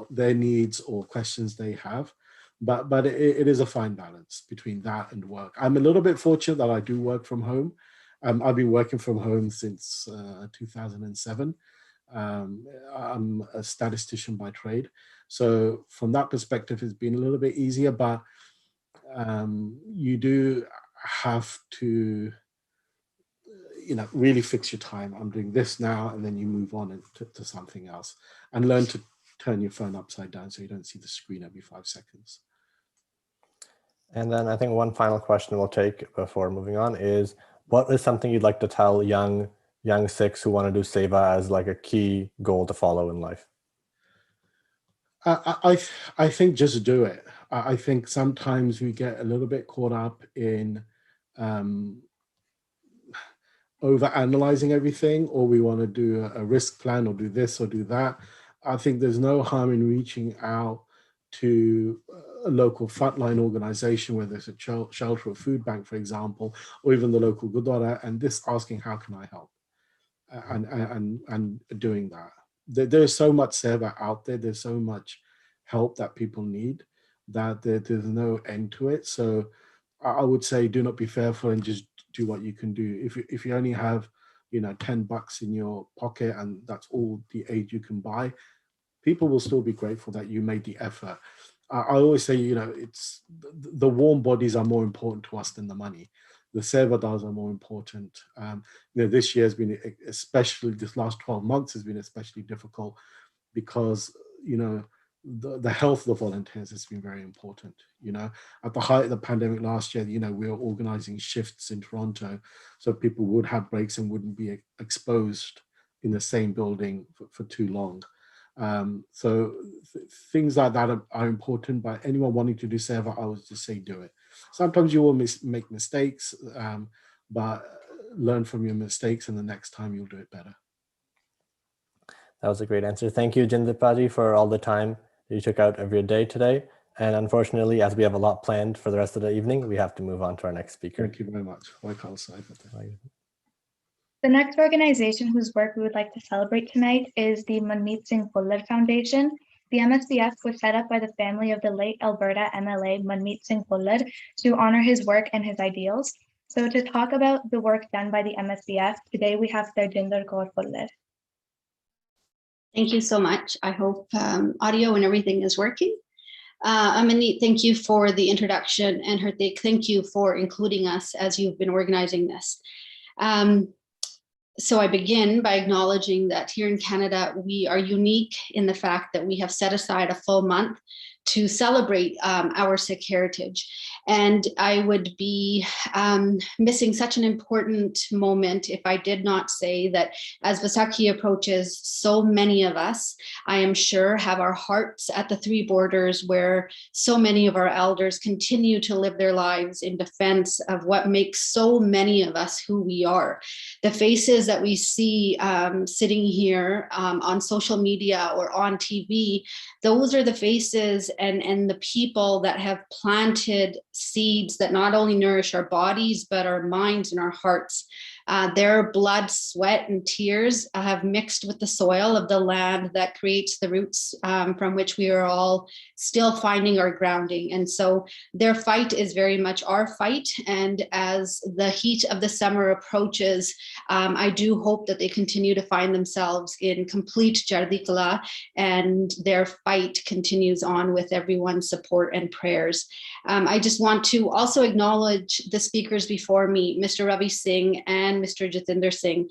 their needs or questions they have. But it is a fine balance between that and work. I'm a little bit fortunate that I do work from home. I've been working from home since 2007. I'm a statistician by trade. So from that perspective, it's been a little bit easier, but you do have to, really fix your time. I'm doing this now, and then you move on to something else, and learn to turn your phone upside down so you don't see the screen every 5 seconds. And then I think one final question we'll take before moving on is, what is something you'd like to tell young Sikhs who want to do Seva as like a key goal to follow in life? I think just do it. I think sometimes we get a little bit caught up in over analyzing everything, or we want to do a risk plan or do this or do that. I think there's no harm in reaching out to a local frontline organization, whether it's a shelter or food bank, for example, or even the local gurdwara, and just asking, how can I help? And doing that. There's so much seva out there. There's so much help that people need that there's no end to it. So I would say, do not be fearful and just do what you can do. If you only have, $10 in your pocket and that's all the aid you can buy, people will still be grateful that you made the effort. I always say, it's the warm bodies are more important to us than the money. The sevadars are more important. This year has been, especially this last 12 months has been especially difficult because, the health of the volunteers has been very important. At the height of the pandemic last year, we were organizing shifts in Toronto so people would have breaks and wouldn't be exposed in the same building for too long. So things like that are important, but anyone wanting to do seva, I would just say do it. Sometimes you will make mistakes, but learn from your mistakes, and the next time you'll do it better. That was a great answer. Thank you, Jindipaji, for all the time that you took out of your day today. And unfortunately, as we have a lot planned for the rest of the evening, we have to move on to our next speaker. Thank you very much. The next organization whose work we would like to celebrate tonight is the Manmeet Singh Bhullar Foundation. The MSBF was set up by the family of the late Alberta MLA Manmeet Singh Bhullar to honor his work and his ideals. So to talk about the work done by the MSBF, today we have Sarjinder Kaur Bhullar. Thank you so much. I hope audio and everything is working. Manmeet, thank you for the introduction, and Hardik, thank you for including us as you've been organizing this. So I begin by acknowledging that here in Canada, we are unique in the fact that we have set aside a full month to celebrate our Sikh heritage. And I would be missing such an important moment if I did not say that as Vaisakhi approaches, so many of us, I am sure, have our hearts at the three borders where so many of our elders continue to live their lives in defense of what makes so many of us who we are. The faces that we see sitting here on social media or on TV, those are the faces and the people that have planted seeds that not only nourish our bodies, but our minds and our hearts. Their blood, sweat, and tears have mixed with the soil of the land that creates the roots from which we are all still finding our grounding. And so their fight is very much our fight. And as the heat of the summer approaches, I do hope that they continue to find themselves in complete Chardi Kala, and their fight continues on with everyone's support and prayers. I just want to also acknowledge the speakers before me, Mr. Ravi Singh and Mr. Jatinder Singh.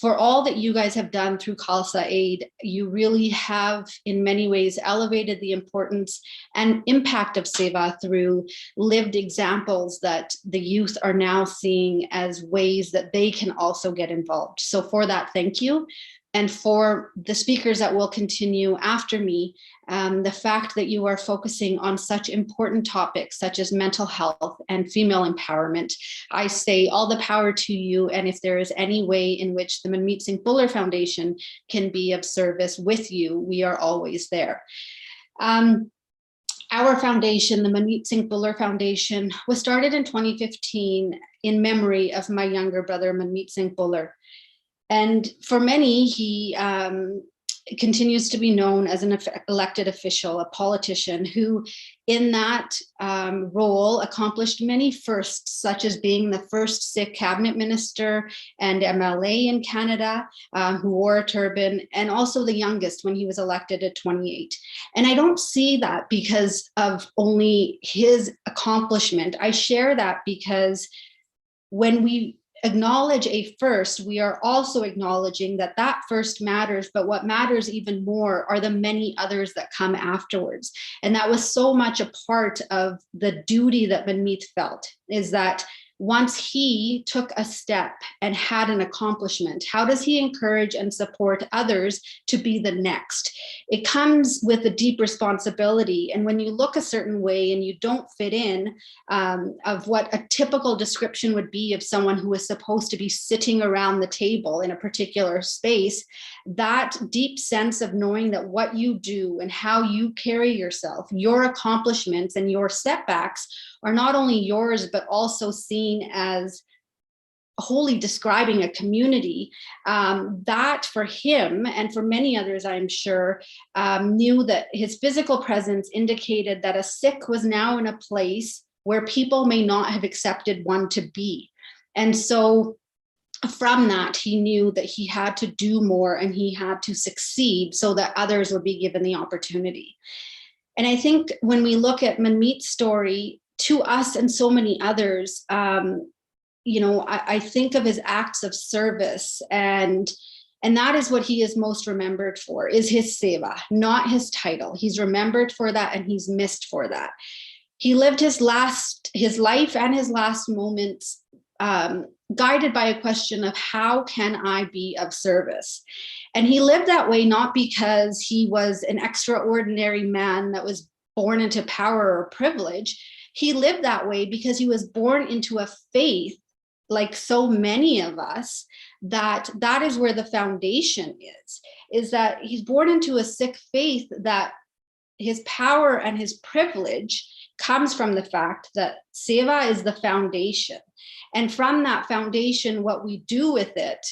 For all that you guys have done through Khalsa Aid, you really have in many ways elevated the importance and impact of Seva through lived examples that the youth are now seeing as ways that they can also get involved. So for that, thank you. And for the speakers that will continue after me, the fact that you are focusing on such important topics such as mental health and female empowerment, I say all the power to you. And if there is any way in which the Manmeet Singh Bhullar Foundation can be of service with you, we are always there. Our foundation, the Manmeet Singh Bhullar Foundation, was started in 2015 in memory of my younger brother, Manmeet Singh Bhullar. And for many, he continues to be known as an elected official, a politician who in that role accomplished many firsts, such as being the first Sikh cabinet minister and MLA in Canada who wore a turban, and also the youngest when he was elected at 28. And I don't see that because of only his accomplishment. I share that because when we acknowledge a first, we are also acknowledging that that first matters, but what matters even more are the many others that come afterwards. And that was so much a part of the duty that Manmeet felt, is that once he took a step and had an accomplishment, how does he encourage and support others to be the next? It comes with a deep responsibility. And when you look a certain way and you don't fit in of what a typical description would be of someone who is supposed to be sitting around the table in a particular space, that deep sense of knowing that what you do and how you carry yourself, your accomplishments and your setbacks are not only yours, but also seen as wholly describing a community, that for him and for many others, I'm sure, knew that his physical presence indicated that a Sikh was now in a place where people may not have accepted one to be. And so from that, he knew that he had to do more and he had to succeed so that others would be given the opportunity. And I think when we look at Manmeet's story, to us and so many others, I think of his acts of service, and that is what he is most remembered for, is his seva, not his title. He's remembered for that and he's missed for that. He lived his life and his last moments guided by a question of how can I be of service? And he lived that way not because he was an extraordinary man that was born into power or privilege. He lived that way because he was born into a faith, like so many of us, that is where the foundation is that he's born into a Sikh faith, that his power and his privilege comes from the fact that seva is the foundation. And from that foundation, what we do with it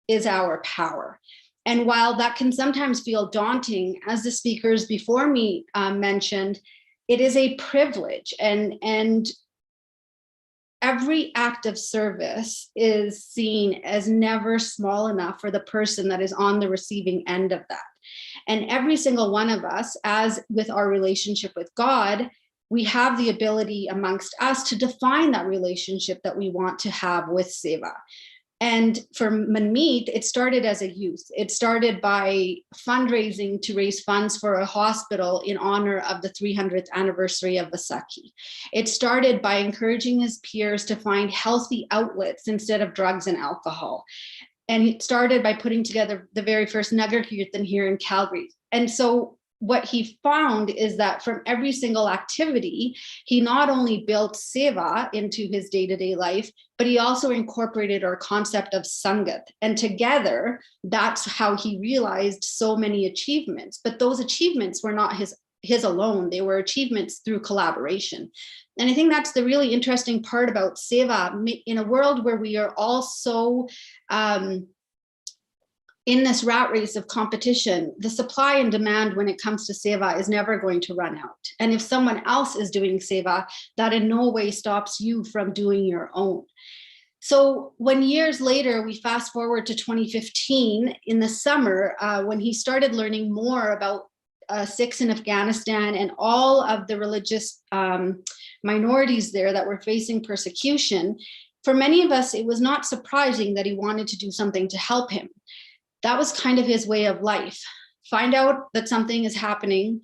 is our power. And while that can sometimes feel daunting, as the speakers before me mentioned, it is a privilege, and every act of service is seen as never small enough for the person that is on the receiving end of that. And every single one of us, as with our relationship with God, we have the ability amongst us to define that relationship that we want to have with seva. And for Manmeet, it started as a youth. It started by fundraising to raise funds for a hospital in honor of the 300th anniversary of Vaisakhi. It started by encouraging his peers to find healthy outlets instead of drugs and alcohol. And it started by putting together the very first Nagar Kirtan here in Calgary. And so what he found is that from every single activity, he not only built seva into his day-to-day life, but he also incorporated our concept of sangat. And together, that's how he realized so many achievements. But those achievements were not his alone. They were achievements through collaboration. And I think that's the really interesting part about seva. In a world where we are all so in this rat race of competition, the supply and demand when it comes to seva is never going to run out. And if someone else is doing seva, that in no way stops you from doing your own. So when years later, we fast forward to 2015 in the summer, when he started learning more about Sikhs in Afghanistan and all of the religious minorities there that were facing persecution, for many of us, it was not surprising that he wanted to do something to help him. That was kind of his way of life. Find out that something is happening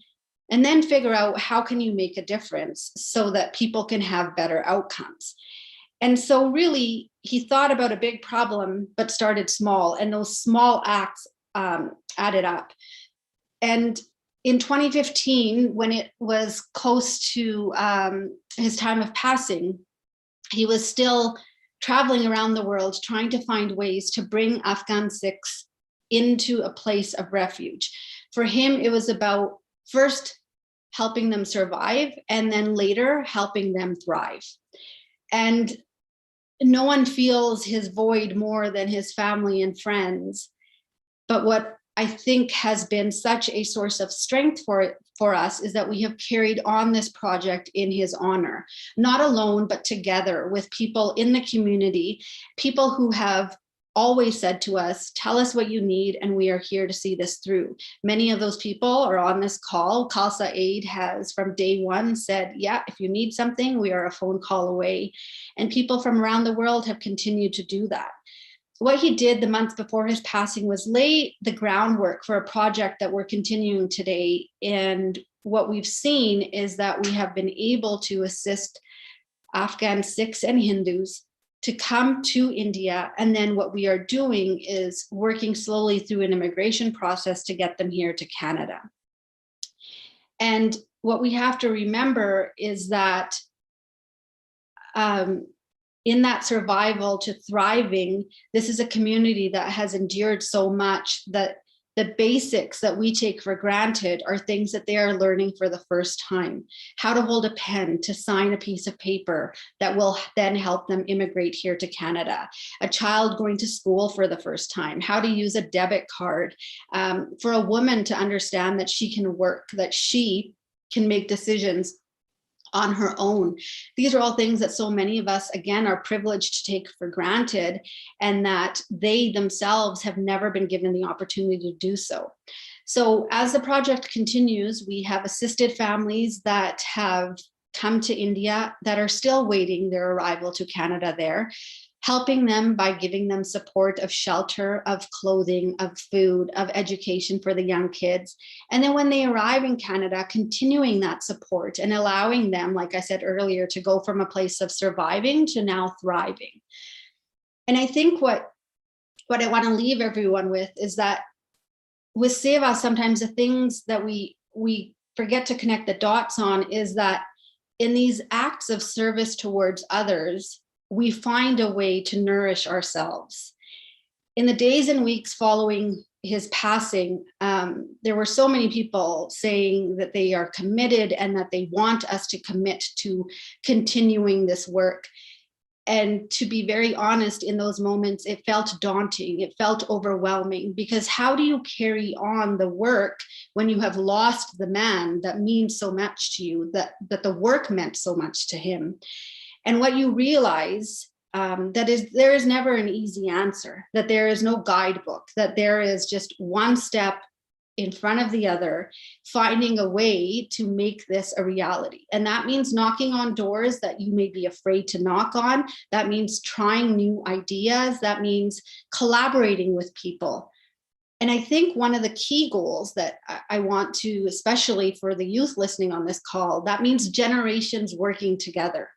and then figure out how can you make a difference so that people can have better outcomes. And so really, he thought about a big problem, but started small, and those small acts added up. And in 2015, when it was close to his time of passing, he was still traveling around the world trying to find ways to bring Afghan Sikhs into a place of refuge. For him, it was about first helping them survive and then later helping them thrive. And no one feels his void more than his family and friends. But what I think has been such a source of strength for us is that we have carried on this project in his honor, not alone, but together with people in the community, people who have always said to us, tell us what you need, and we are here to see this through. Many of those people are on this call. Khalsa Aid has from day one said, yeah, if you need something, we are a phone call away. And people from around the world have continued to do that. What he did the month before his passing was lay the groundwork for a project that we're continuing today. And what we've seen is that we have been able to assist Afghan Sikhs and Hindus to come to India. And then what we are doing is working slowly through an immigration process to get them here to Canada. And what we have to remember is that in that survival to thriving, this is a community that has endured so much that the basics that we take for granted are things that they are learning for the first time. How to hold a pen, to sign a piece of paper that will then help them immigrate here to Canada. A child going to school for the first time, how to use a debit card. For a woman to understand that she can work, that she can make decisions on her own. These are all things that so many of us, again, are privileged to take for granted, and that they themselves have never been given the opportunity to do so. So as the project continues, we have assisted families that have come to India that are still waiting their arrival to Canada there, helping them by giving them support of shelter, of clothing, of food, of education for the young kids. And then when they arrive in Canada, continuing that support and allowing them, like I said earlier, to go from a place of surviving to now thriving. And I think what I want to leave everyone with is that with Seva, sometimes the things that we forget to connect the dots on is that in these acts of service towards others, we find a way to nourish ourselves. In the days and weeks following his passing, there were so many people saying that they are committed and that they want us to commit to continuing this work. And to be very honest, in those moments, it felt daunting. It felt overwhelming, because how do you carry on the work when you have lost the man that means so much to you, that the work meant so much to him? And what you realize there is never an easy answer, that there is no guidebook, that there is just one step in front of the other, finding a way to make this a reality. And that means knocking on doors that you may be afraid to knock on. That means trying new ideas. That means collaborating with people. And I think one of the key goals that I want to, especially for the youth listening on this call, that means generations working together.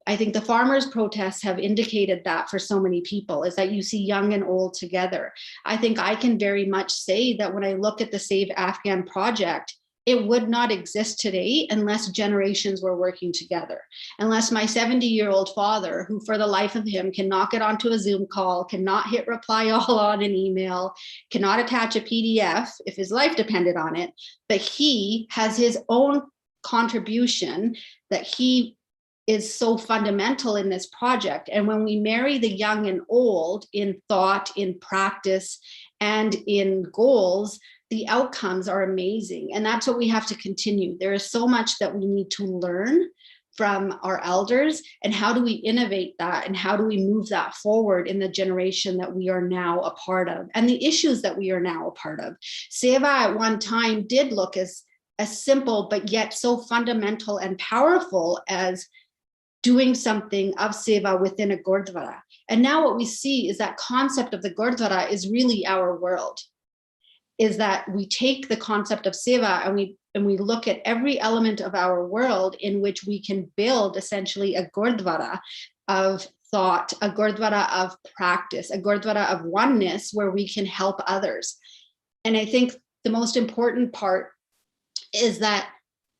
I think the farmers' protests have indicated that for so many people, is that you see young and old together. I think I can very much say that when I look at the Save Afghan project, it would not exist today unless generations were working together. Unless my 70-year-old father, who for the life of him cannot get onto a Zoom call, cannot hit reply all on an email, cannot attach a PDF if his life depended on it, but he has his own contribution that he is so fundamental in this project. And when we marry the young and old in thought, in practice, and in goals, the outcomes are amazing. And that's what we have to continue. There is so much that we need to learn from our elders, and how do we innovate that, and how do we move that forward in the generation that we are now a part of, and the issues that we are now a part of. Seva at one time did look as simple, but yet so fundamental and powerful as doing something of Seva within a Gurdwara. And now what we see is that concept of the Gurdwara is really our world, is that we take the concept of Seva and we look at every element of our world in which we can build essentially a Gurdwara of thought, a Gurdwara of practice, a Gurdwara of oneness where we can help others. And I think the most important part is that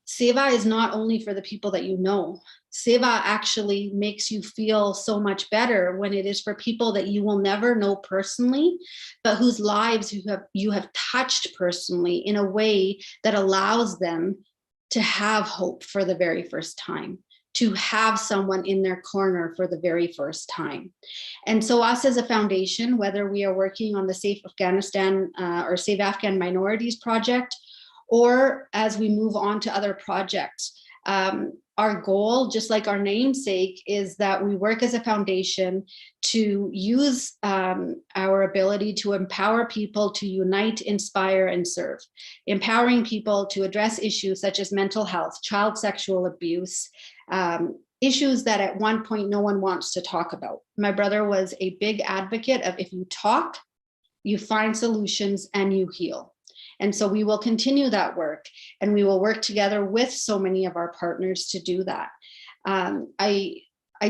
Seva is not only for the people that you know. Seva actually makes you feel so much better when it is for people that you will never know personally, but whose lives you have touched personally in a way that allows them to have hope for the very first time, to have someone in their corner for the very first time. And so us as a foundation, whether we are working on the Safe Afghanistan or Save Afghan Minorities project, or as we move on to other projects, our goal, just like our namesake, is that we work as a foundation to use our ability to empower people to unite, inspire, and serve. Empowering people to address issues such as mental health, child sexual abuse, issues that at one point no one wants to talk about. My brother was a big advocate of if you talk, you find solutions and you heal. And so we will continue that work, and we will work together with so many of our partners to do that. I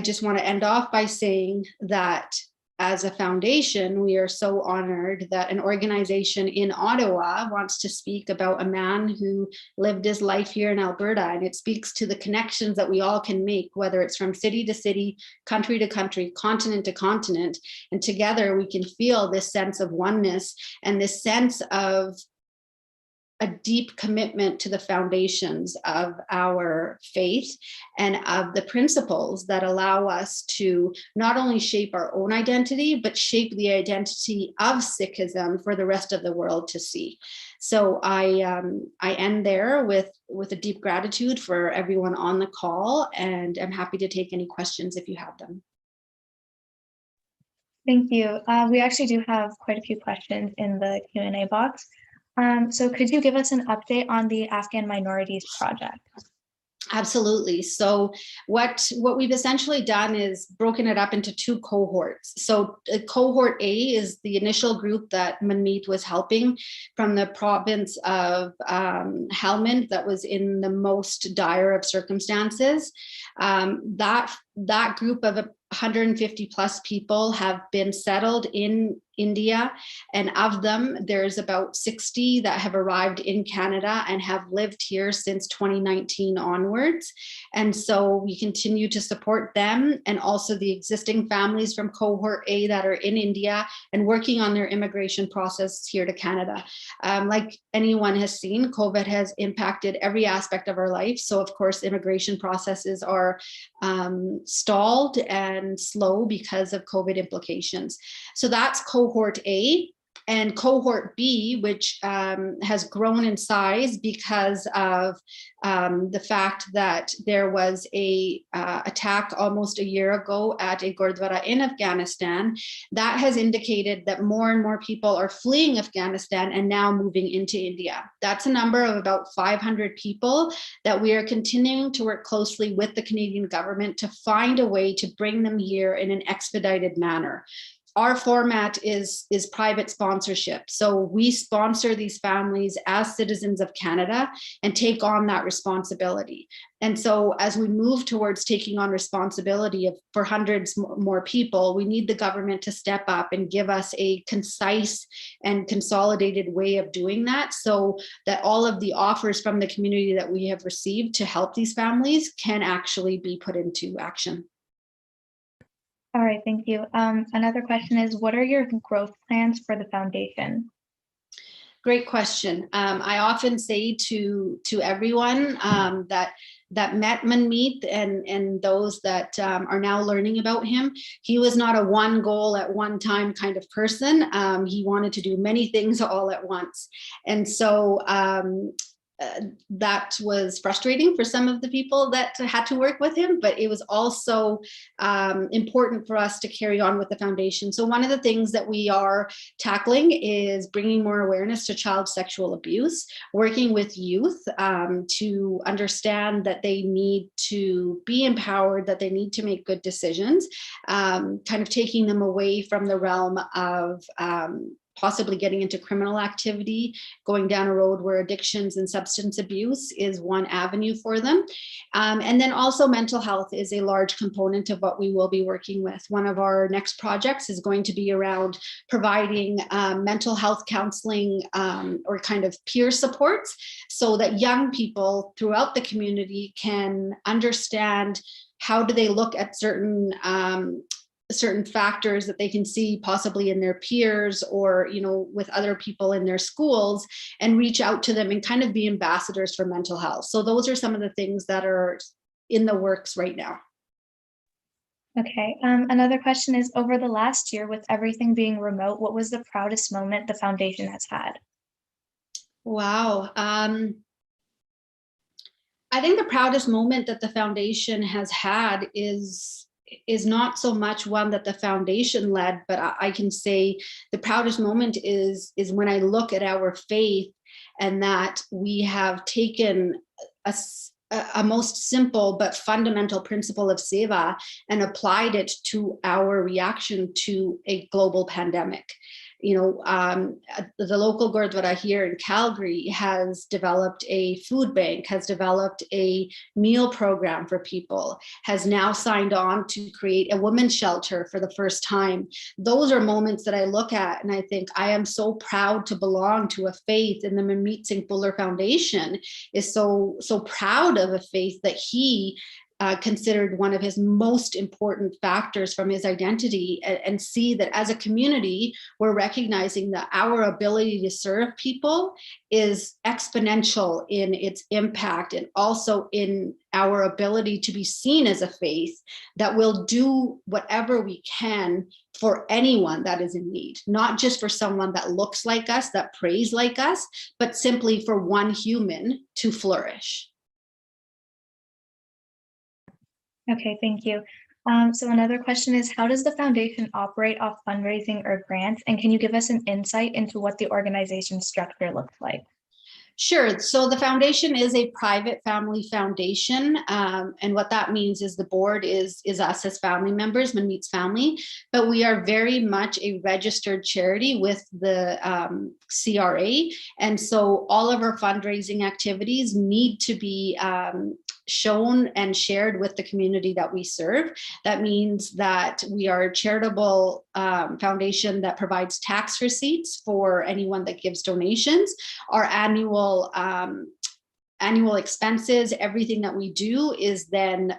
just want to end off by saying that as a foundation, we are so honored that an organization in Ottawa wants to speak about a man who lived his life here in Alberta. And it speaks to the connections that we all can make, whether it's from city to city, country to country, continent to continent. And together we can feel this sense of oneness and this sense of a deep commitment to the foundations of our faith and of the principles that allow us to not only shape our own identity, but shape the identity of Sikhism for the rest of the world to see. So I end there with a deep gratitude for everyone on the call, and I'm happy to take any questions if you have them. Thank you. We actually do have quite a few questions in the Q&A box. So could you give us an update on the Afghan Minorities Project? Absolutely. So what we've essentially done is broken it up into two cohorts. So cohort A is the initial group that Manmeet was helping from the province of Helmand that was in the most dire of circumstances. That group of 150 plus people have been settled in India, and of them there's about 60 that have arrived in Canada and have lived here since 2019 onwards. And so we continue to support them and also the existing families from cohort A that are in India and working on their immigration process here to Canada. Like anyone has seen, COVID has impacted every aspect of our life. So of course, immigration processes are stalled and slow because of COVID implications. So that's cohort A. And cohort B, which has grown in size because of the fact that there was a attack almost a year ago at a Gurdwara in Afghanistan, that has indicated that more and more people are fleeing Afghanistan and now moving into India. That's a number of about 500 people that we are continuing to work closely with the Canadian government to find a way to bring them here in an expedited manner. Our format is private sponsorship. So we sponsor these families as citizens of Canada and take on that responsibility. And so as we move towards taking on responsibility for hundreds more people, we need the government to step up and give us a concise and consolidated way of doing that so that all of the offers from the community that we have received to help these families can actually be put into action. All right, thank you. Another question is, what are your growth plans for the foundation? Great question. I often say to everyone that met Manmeet and those that are now learning about him, he was not a one goal at one time kind of person. He wanted to do many things all at once. And so that was frustrating for some of the people that had to work with him, but it was also important for us to carry on with the foundation. So one of the things that we are tackling is bringing more awareness to child sexual abuse, working with youth to understand that they need to be empowered, that they need to make good decisions, kind of taking them away from the realm of possibly getting into criminal activity, going down a road where addictions and substance abuse is one avenue for them. And then also mental health is a large component of what we will be working with. One of our next projects is going to be around providing mental health counseling or kind of peer supports so that young people throughout the community can understand how do they look at certain factors that they can see possibly in their peers or, you know, with other people in their schools and reach out to them and kind of be ambassadors for mental health. So those are some of the things that are in the works right now. Okay, another question is, over the last year, with everything being remote, what was the proudest moment the foundation has had? Wow. I think the proudest moment that the foundation has had is not so much one that the foundation led, but I can say the proudest moment is when I look at our faith, and that we have taken a most simple but fundamental principle of Seva and applied it to our reaction to a global pandemic. You know, the local Gurdwara here in Calgary has developed a food bank, has developed a meal program for people, has now signed on to create a women's shelter for the first time. Those are moments that I look at and I think, I am so proud to belong to a faith, and the Manmeet Singh Bhullar Foundation is so proud of a faith that he considered one of his most important factors from his identity, and see that as a community, we're recognizing that our ability to serve people is exponential in its impact, and also in our ability to be seen as a faith that will do whatever we can for anyone that is in need, not just for someone that looks like us, that prays like us, but simply for one human to flourish. Okay, thank you. So another question is, how does the foundation operate off fundraising or grants? And can you give us an insight into what the organization structure looks like? Sure. So the foundation is a private family foundation. And what that means is the board is us as family members, Manmeet's family, but we are very much a registered charity with the CRA. And so all of our fundraising activities need to be shown and shared with the community that we serve. That means that we are a charitable foundation that provides tax receipts for anyone that gives donations. Our annual expenses, everything that we do is then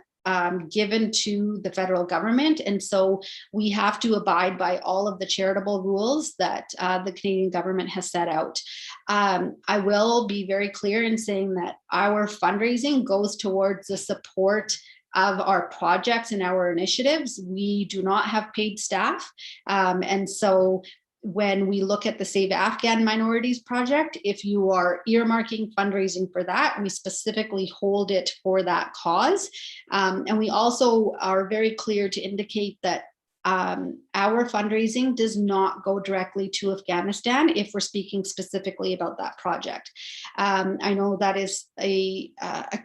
given to the federal government. And so we have to abide by all of the charitable rules that the Canadian government has set out. I will be very clear in saying that our fundraising goes towards the support of our projects and our initiatives. We do not have paid staff. And so when we look at the Save Afghan Minorities project, if you are earmarking fundraising for that, we specifically hold it for that cause. And we also are very clear to indicate that our fundraising does not go directly to Afghanistan if we're speaking specifically about that project. I know that is a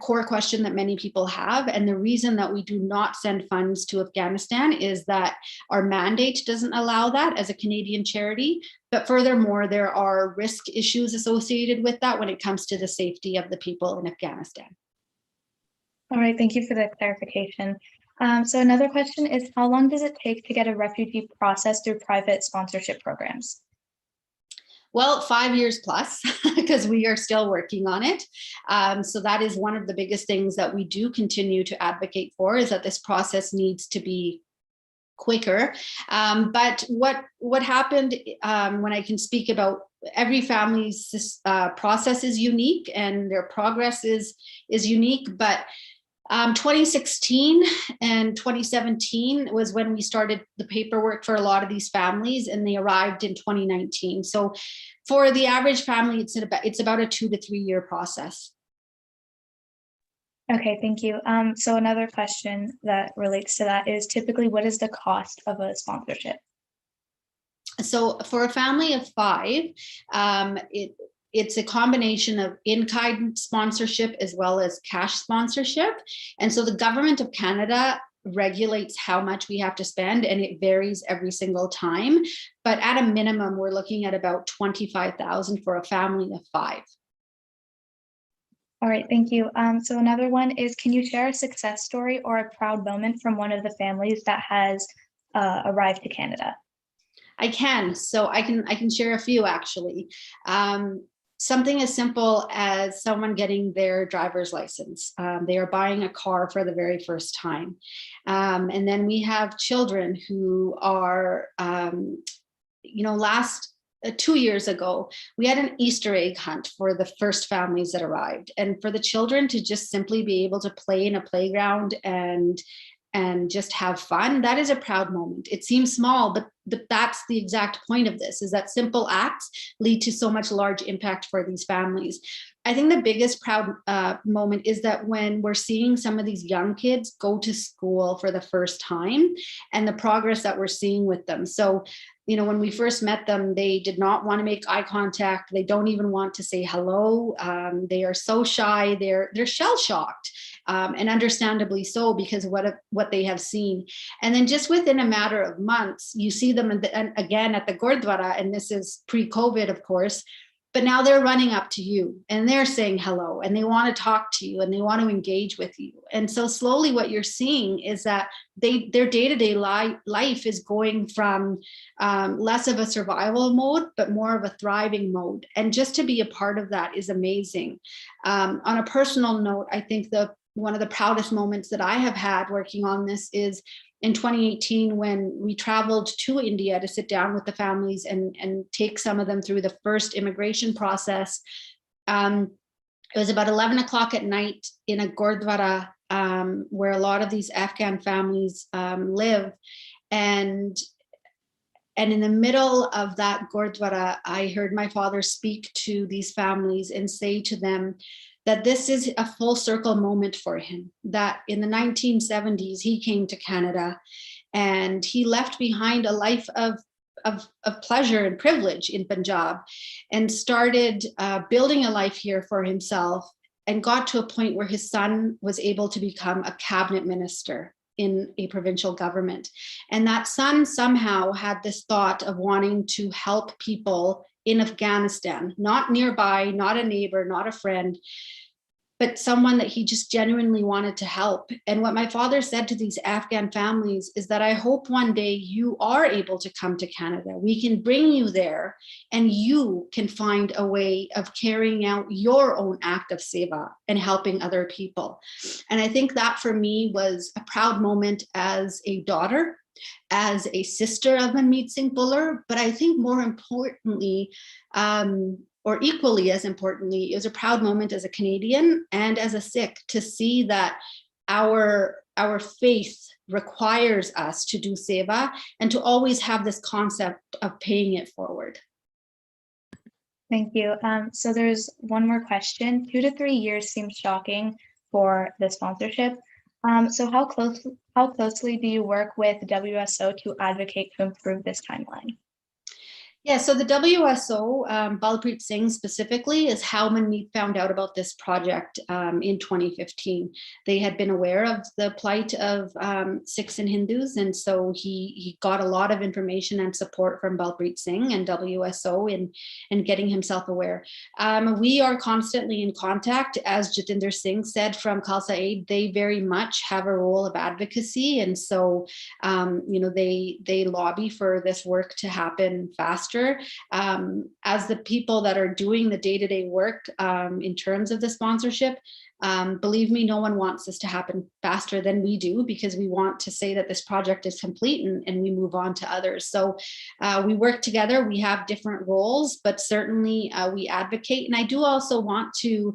core question that many people have, and the reason that we do not send funds to Afghanistan is that our mandate doesn't allow that as a Canadian charity, but furthermore, there are risk issues associated with that when it comes to the safety of the people in Afghanistan. All right, thank you for the clarification. So another question is, how long does it take to get a refugee processed through private sponsorship programs? Well, 5 years plus, because we are still working on it. So that is one of the biggest things that we do continue to advocate for, is that this process needs to be quicker. But what happened, when I can speak about every family's process is unique and their progress is unique, but 2016 and 2017 was when we started the paperwork for a lot of these families, and they arrived in 2019. So for the average family, it's about a 2 to 3 year process. Okay, thank you. So another question that relates to that is, typically, what is the cost of a sponsorship? So for a family of 5, it's a combination of in-kind sponsorship as well as cash sponsorship. And so the government of Canada regulates how much we have to spend, and it varies every single time. But at a minimum, we're looking at about $25,000 for a family of 5. All right, thank you. So another one is, can you share a success story or a proud moment from one of the families that has arrived to Canada? I can. So I can share a few, actually. Something as simple as someone getting their driver's license. They are buying a car for the very first time. And then we have children who are, 2 years ago, we had an Easter egg hunt for the first families that arrived, and for the children to just simply be able to play in a playground and just have fun. That is a proud moment. It seems small, but that's the exact point of this, is that simple acts lead to so much large impact for these families. I think the biggest proud moment is that when we're seeing some of these young kids go to school for the first time and the progress that we're seeing with them. So, you know, when we first met them, they did not want to make eye contact. They don't even want to say hello. They are so shy. They're shell shocked, and understandably so, because of what they have seen. And then just within a matter of months, you see them again at the Gurdwara, and this is pre-COVID, of course. But now they're running up to you and they're saying hello, and they want to talk to you and they want to engage with you. And so slowly what you're seeing is that their day-to-day life is going from less of a survival mode, but more of a thriving mode. And just to be a part of that is amazing. On a personal note, I think one of the proudest moments that I have had working on this is in 2018, when we traveled to India to sit down with the families and take some of them through the first immigration process. It was about 11 o'clock at night in a Gurdwara where a lot of these Afghan families live. And in the middle of that Gurdwara, I heard my father speak to these families and say to them that this is a full circle moment for him, that in the 1970s, he came to Canada and he left behind a life of pleasure and privilege in Punjab and started building a life here for himself, and got to a point where his son was able to become a cabinet minister in a provincial government. And that son somehow had this thought of wanting to help people in Afghanistan, not nearby, not a neighbor, not a friend, but someone that he just genuinely wanted to help. And what my father said to these Afghan families is that I hope one day you are able to come to Canada. We can bring you there and you can find a way of carrying out your own act of seva and helping other people. And I think that for me was a proud moment as a daughter, as a sister of Manmeet Singh Bhullar, but I think more importantly, or equally as importantly, it was a proud moment as a Canadian and as a Sikh to see that our faith requires us to do seva and to always have this concept of paying it forward. Thank you. So there's one more question. 2 to 3 years seems shocking for the sponsorship. So how closely do you work with WSO to advocate to improve this timeline? Yeah, so the WSO, Balpreet Singh specifically, is how Manmeet found out about this project in 2015. They had been aware of the plight of Sikhs and Hindus, and so he got a lot of information and support from Balpreet Singh and WSO in getting himself aware. We are constantly in contact. As Jatinder Singh said from Khalsa Aid, they very much have a role of advocacy, and so they lobby for this work to happen faster. As the people that are doing the day-to-day work in terms of the sponsorship, believe me, no one wants this to happen faster than we do, because we want to say that this project is complete and we move on to others. So we work together, we have different roles, but certainly we advocate. And I do also want to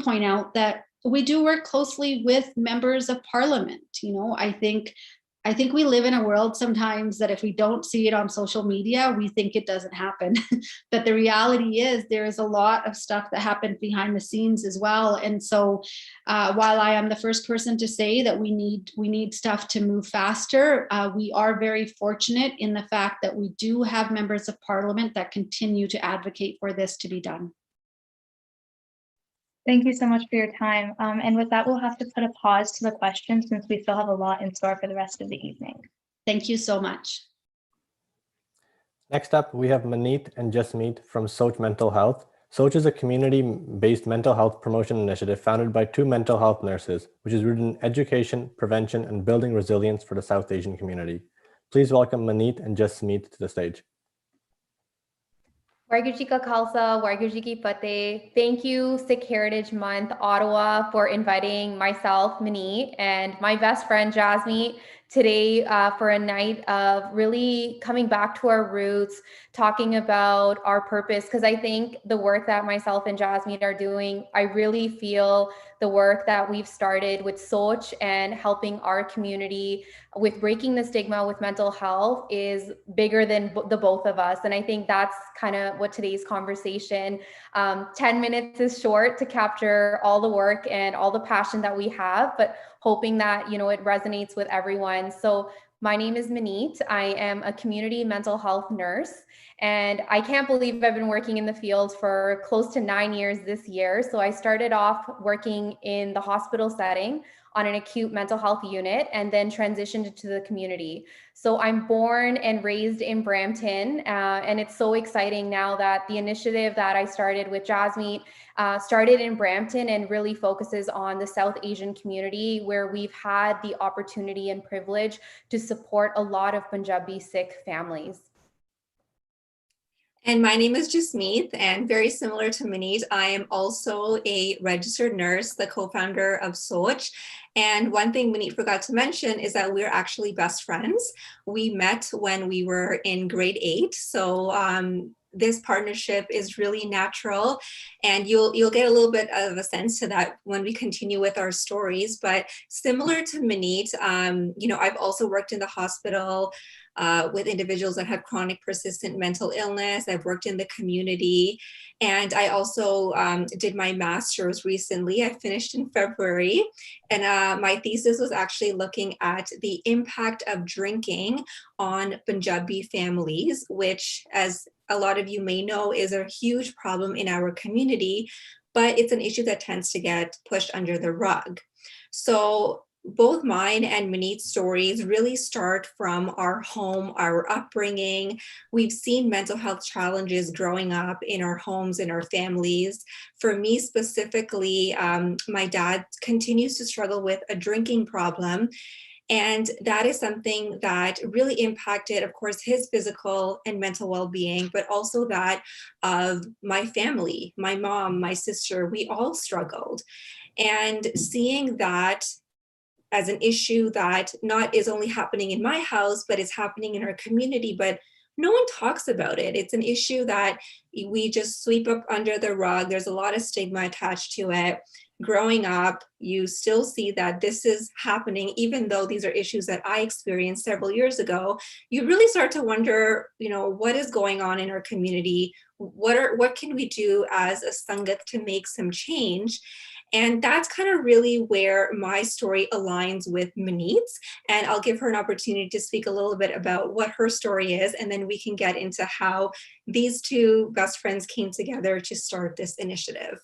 point out that we do work closely with members of parliament. I think we live in a world sometimes that if we don't see it on social media, we think it doesn't happen. But the reality is there is a lot of stuff that happens behind the scenes as well. And so while I am the first person to say that we need stuff to move faster, we are very fortunate in the fact that we do have members of parliament that continue to advocate for this to be done. Thank you so much for your time. And with that, we'll have to put a pause to the questions since we still have a lot in store for the rest of the evening. Thank you so much. Next up, we have Manmeet and Jasmeet from SOCH Mental Health. SOCH is a community-based mental health promotion initiative founded by 2 mental health nurses, which is rooted in education, prevention, and building resilience for the South Asian community. Please welcome Manmeet and Jasmeet to the stage. Waheguru Ji Ka Khalsa, Waheguru Ji Ki Fateh. Thank you, Sikh Heritage Month, Ottawa, for inviting myself, Manmeet, and my best friend, Jasmeet, today for a night of really coming back to our roots, talking about our purpose, because I think the work that myself and Jasmeet are doing, I really feel the work that we've started with SOCH and helping our community with breaking the stigma with mental health is bigger than the both of us. And I think that's kind of what today's conversation, 10 minutes is short to capture all the work and all the passion that we have, but hoping that, it resonates with everyone. So my name is Manmeet. I am a community mental health nurse, and I can't believe I've been working in the field for close to 9 years this year. So I started off working in the hospital setting on an acute mental health unit and then transitioned into the community. So I'm born and raised in Brampton, and it's so exciting now that the initiative that I started with Jasmeet started in Brampton and really focuses on the South Asian community, where we've had the opportunity and privilege to support a lot of Punjabi Sikh families. And my name is Jasmeet, and very similar to Manmeet, I am also a registered nurse, the co-founder of SOCH. And one thing Manmeet forgot to mention is that we're actually best friends. We met when we were in grade 8. So this partnership is really natural, and you'll get a little bit of a sense to that when we continue with our stories. But similar to Manmeet, I've also worked in the hospital with individuals that have chronic persistent mental illness. I've worked in the community, and I also did my master's recently. I finished in February, and my thesis was actually looking at the impact of drinking on Punjabi families, which, as a lot of you may know, is a huge problem in our community, but it's an issue that tends to get pushed under the rug. So both mine and Manmeet's stories really start from our home, our upbringing. We've seen mental health challenges growing up in our homes, in our families. For me specifically, my dad continues to struggle with a drinking problem. And that is something that really impacted, of course, his physical and mental well-being, but also that of my family, my mom, my sister. We all struggled. And seeing that as an issue that not is only happening in my house, but is happening in our community, but no one talks about it. It's an issue that we just sweep up under the rug. There's a lot of stigma attached to it. Growing up, you still see that this is happening, even though these are issues that I experienced several years ago. You really start to wonder, what is going on in our community? What can we do as a Sangat to make some change? And that's kind of really where my story aligns with Manmeet's. And I'll give her an opportunity to speak a little bit about what her story is, and then we can get into how these two best friends came together to start this initiative.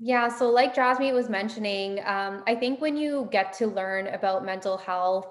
Yeah, so like Jasmeet was mentioning, I think when you get to learn about mental health,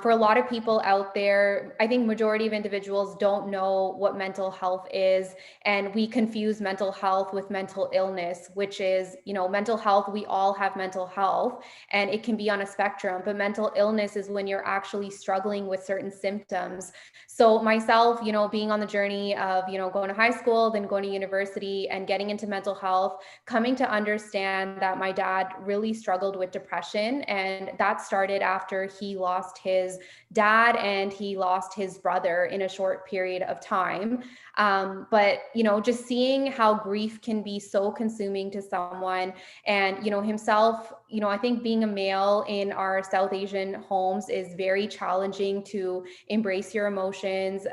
for a lot of people out there, I think majority of individuals don't know what mental health is, and we confuse mental health with mental illness, which is, mental health, we all have mental health, and it can be on a spectrum, but mental illness is when you're actually struggling with certain symptoms. So myself, being on the journey of, going to high school, then going to university and getting into mental health, coming to understand that my dad really struggled with depression, and that started after he lost his dad and he lost his brother in a short period of time. But just seeing how grief can be so consuming to someone, and himself, I think being a male in our South Asian homes is very challenging to embrace your emotions,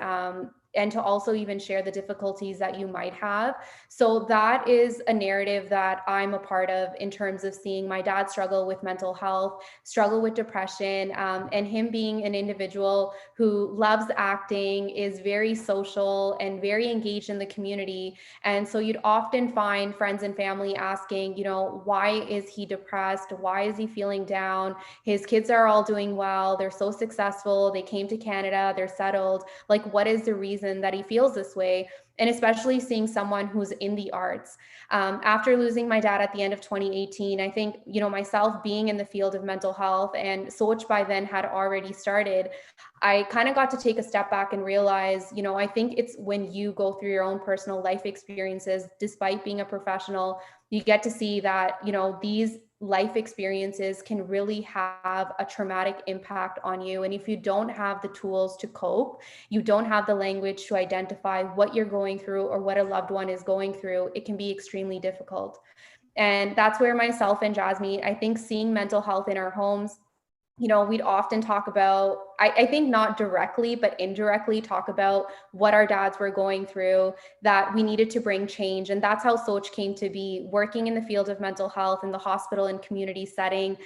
and to also even share the difficulties that you might have. So that is a narrative that I'm a part of in terms of seeing my dad struggle with mental health, struggle with depression, and him being an individual who loves acting, is very social and very engaged in the community. And so you'd often find friends and family asking, why is he depressed? Why is he feeling down? His kids are all doing well. They're so successful. They came to Canada. They're settled. Like, what is the reason that he feels this way? And especially seeing someone who's in the arts. After losing my dad at the end of 2018, I think, myself being in the field of mental health, and SOCH by then had already started, I kind of got to take a step back and realize, I think it's when you go through your own personal life experiences, despite being a professional, you get to see that, these life experiences can really have a traumatic impact on you. And if you don't have the tools to cope, you don't have the language to identify what you're going through or what a loved one is going through, it can be extremely difficult. And that's where myself and Jasmine, I think seeing mental health in our homes, you know, we'd often talk about, I think not directly, but indirectly talk about what our dads were going through, that we needed to bring change. And that's how SOCH came to be, working in the field of mental health in the hospital and community setting.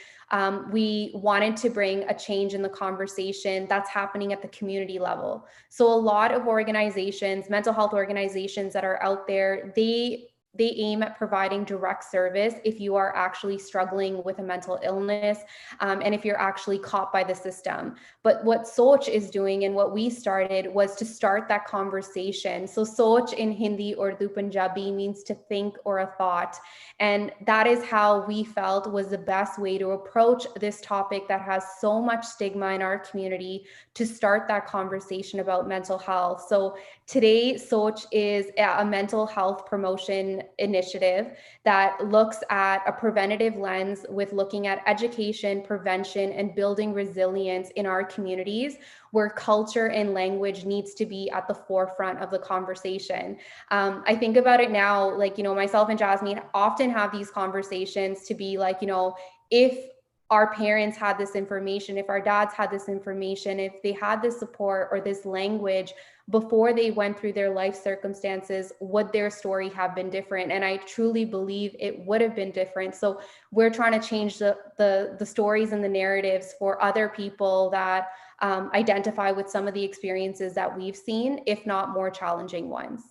We wanted to bring a change in the conversation that's happening at the community level. So a lot of organizations, mental health organizations that are out there, they aim at providing direct service if you are actually struggling with a mental illness, and if you're actually caught by the system. But what SOCH is doing, and what we started, was to start that conversation. So SOCH in Hindi or Urdu Punjabi means to think or a thought. And that is how we felt was the best way to approach this topic that has so much stigma in our community, to start that conversation about mental health. So today, SOCH is a mental health promotion initiative that looks at a preventative lens, with looking at education, prevention, and building resilience in our communities, where culture and language needs to be at the forefront of the conversation. I think about it now, like, you know, myself and Jasmine often have these conversations to be like, you know, if our parents had this information, if our dads had this information, if they had this support or this language before they went through their life circumstances, would their story have been different? And I truly believe it would have been different. So we're trying to change the stories and the narratives for other people that identify with some of the experiences that we've seen, if not more challenging ones.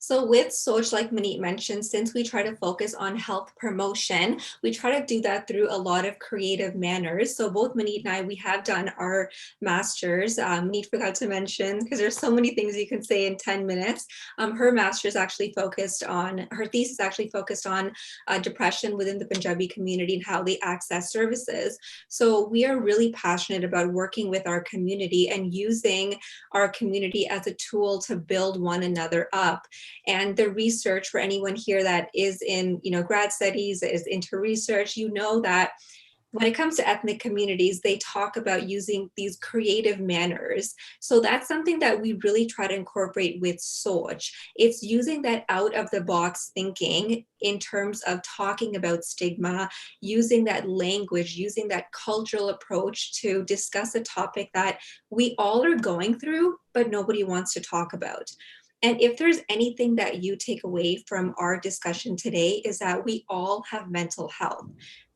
So with SOCH, like Manmeet mentioned, since we try to focus on health promotion, we try to do that through a lot of creative manners. So both Manmeet and I, we have done our master's. Manmeet forgot to mention, because there's so many things you can say in 10 minutes. Her master's actually focused on, her thesis actually focused on depression within the Punjabi community and how they access services. So we are really passionate about working with our community and using our community as a tool to build one another up. And the research, for anyone here that is in, you know, grad studies, is into research, you know that when it comes to ethnic communities, they talk about using these creative manners. So that's something that we really try to incorporate with SOCH. It's using that out of the box thinking in terms of talking about stigma, using that language, using that cultural approach to discuss a topic that we all are going through, but nobody wants to talk about. And if there's anything that you take away from our discussion today, is that we all have mental health.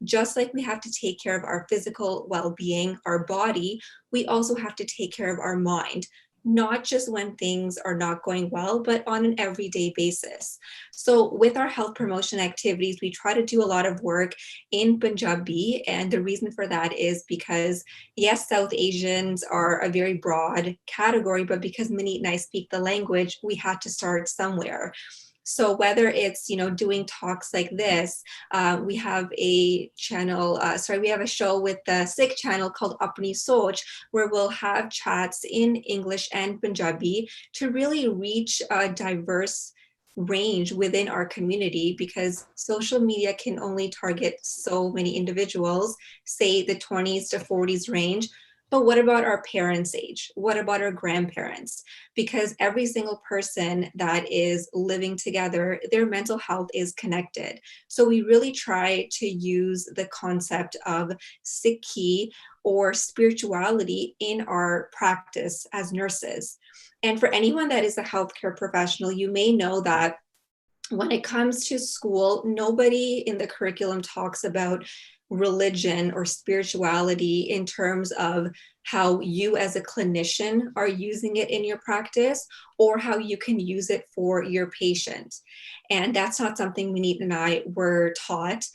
Just like we have to take care of our physical well-being, our body, we also have to take care of our mind, not just when things are not going well, but on an everyday basis. So with our health promotion activities, we try to do a lot of work in Punjabi. And the reason for that is because, yes, South Asians are a very broad category, but because Manmeet and I speak the language, we had to start somewhere. So whether it's, you know, doing talks like this, we have a channel, we have a show with the Sikh channel called Apni Soch, where we'll have chats in English and Punjabi to really reach a diverse range within our community, because social media can only target so many individuals, say the 20s to 40s range. But what about our parents' age? What about our grandparents? Because every single person that is living together, their mental health is connected. So we really try to use the concept of Sikhi or spirituality in our practice as nurses. And for anyone that is a healthcare professional, you may know that when it comes to school, nobody in the curriculum talks about religion or spirituality in terms of how you as a clinician are using it in your practice, or how you can use it for your patient. And that's not something Manmeet and I were taught.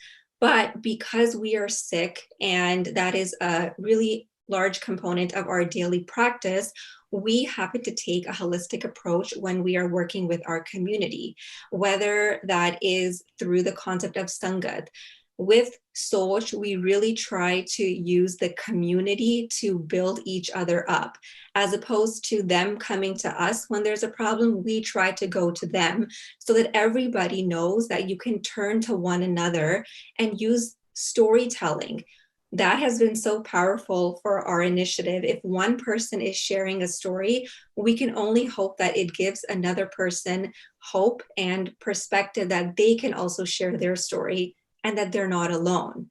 But because we are Sikh, and that is a really large component of our daily practice, we happen to take a holistic approach when we are working with our community, whether that is through the concept of Sangat. With SOCH, we really try to use the community to build each other up. As opposed to them coming to us when there's a problem, we try to go to them so that everybody knows that you can turn to one another and use storytelling. That has been so powerful for our initiative. If one person is sharing a story, we can only hope that it gives another person hope and perspective that they can also share their story and that they're not alone.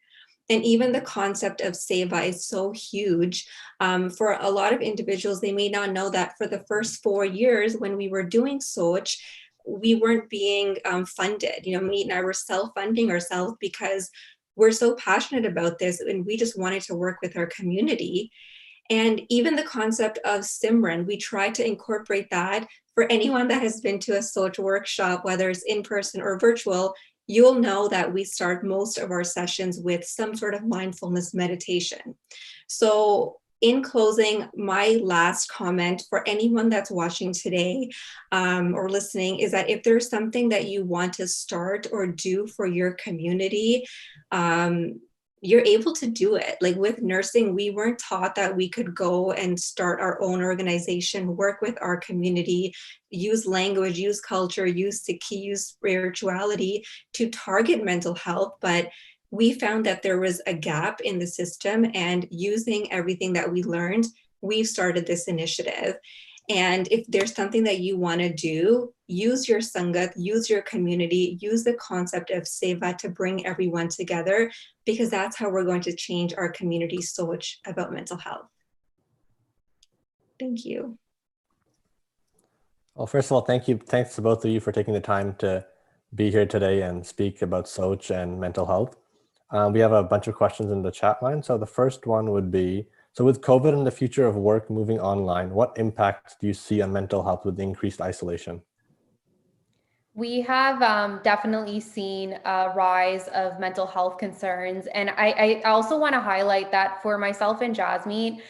And even the concept of Seva is so huge. For a lot of individuals, they may not know that for the first 4 years when we were doing SOCH, we weren't being funded. Manmeet and I were self-funding ourselves because we're so passionate about this and we just wanted to work with our community. And even the concept of Simran, we try to incorporate that. For anyone that has been to a SOCH workshop, whether it's in person or virtual, you'll know that we start most of our sessions with some sort of mindfulness meditation. So in closing, my last comment for anyone that's watching today or listening is that if there's something that you want to start or do for your community, you're able to do it. Like with nursing, we weren't taught that we could go and start our own organization, work with our community, use language, use culture, use Sikh, use spirituality to target mental health. But we found that there was a gap in the system, and using everything that we learned, we've started this initiative. And if there's something that you want to do, use your sangat, use your community, use the concept of Seva to bring everyone together, because that's how we're going to change our community SOCH about mental health. Thank you. Well, first of all, thank you. Thanks to both of you for taking the time to be here today and speak about SOCH and mental health. We have a bunch of questions in the chat line. So the first one would be, so with COVID and the future of work moving online, what impact do you see on mental health with increased isolation? We have definitely seen a rise of mental health concerns. And I also want to highlight that for myself and Jasmeet,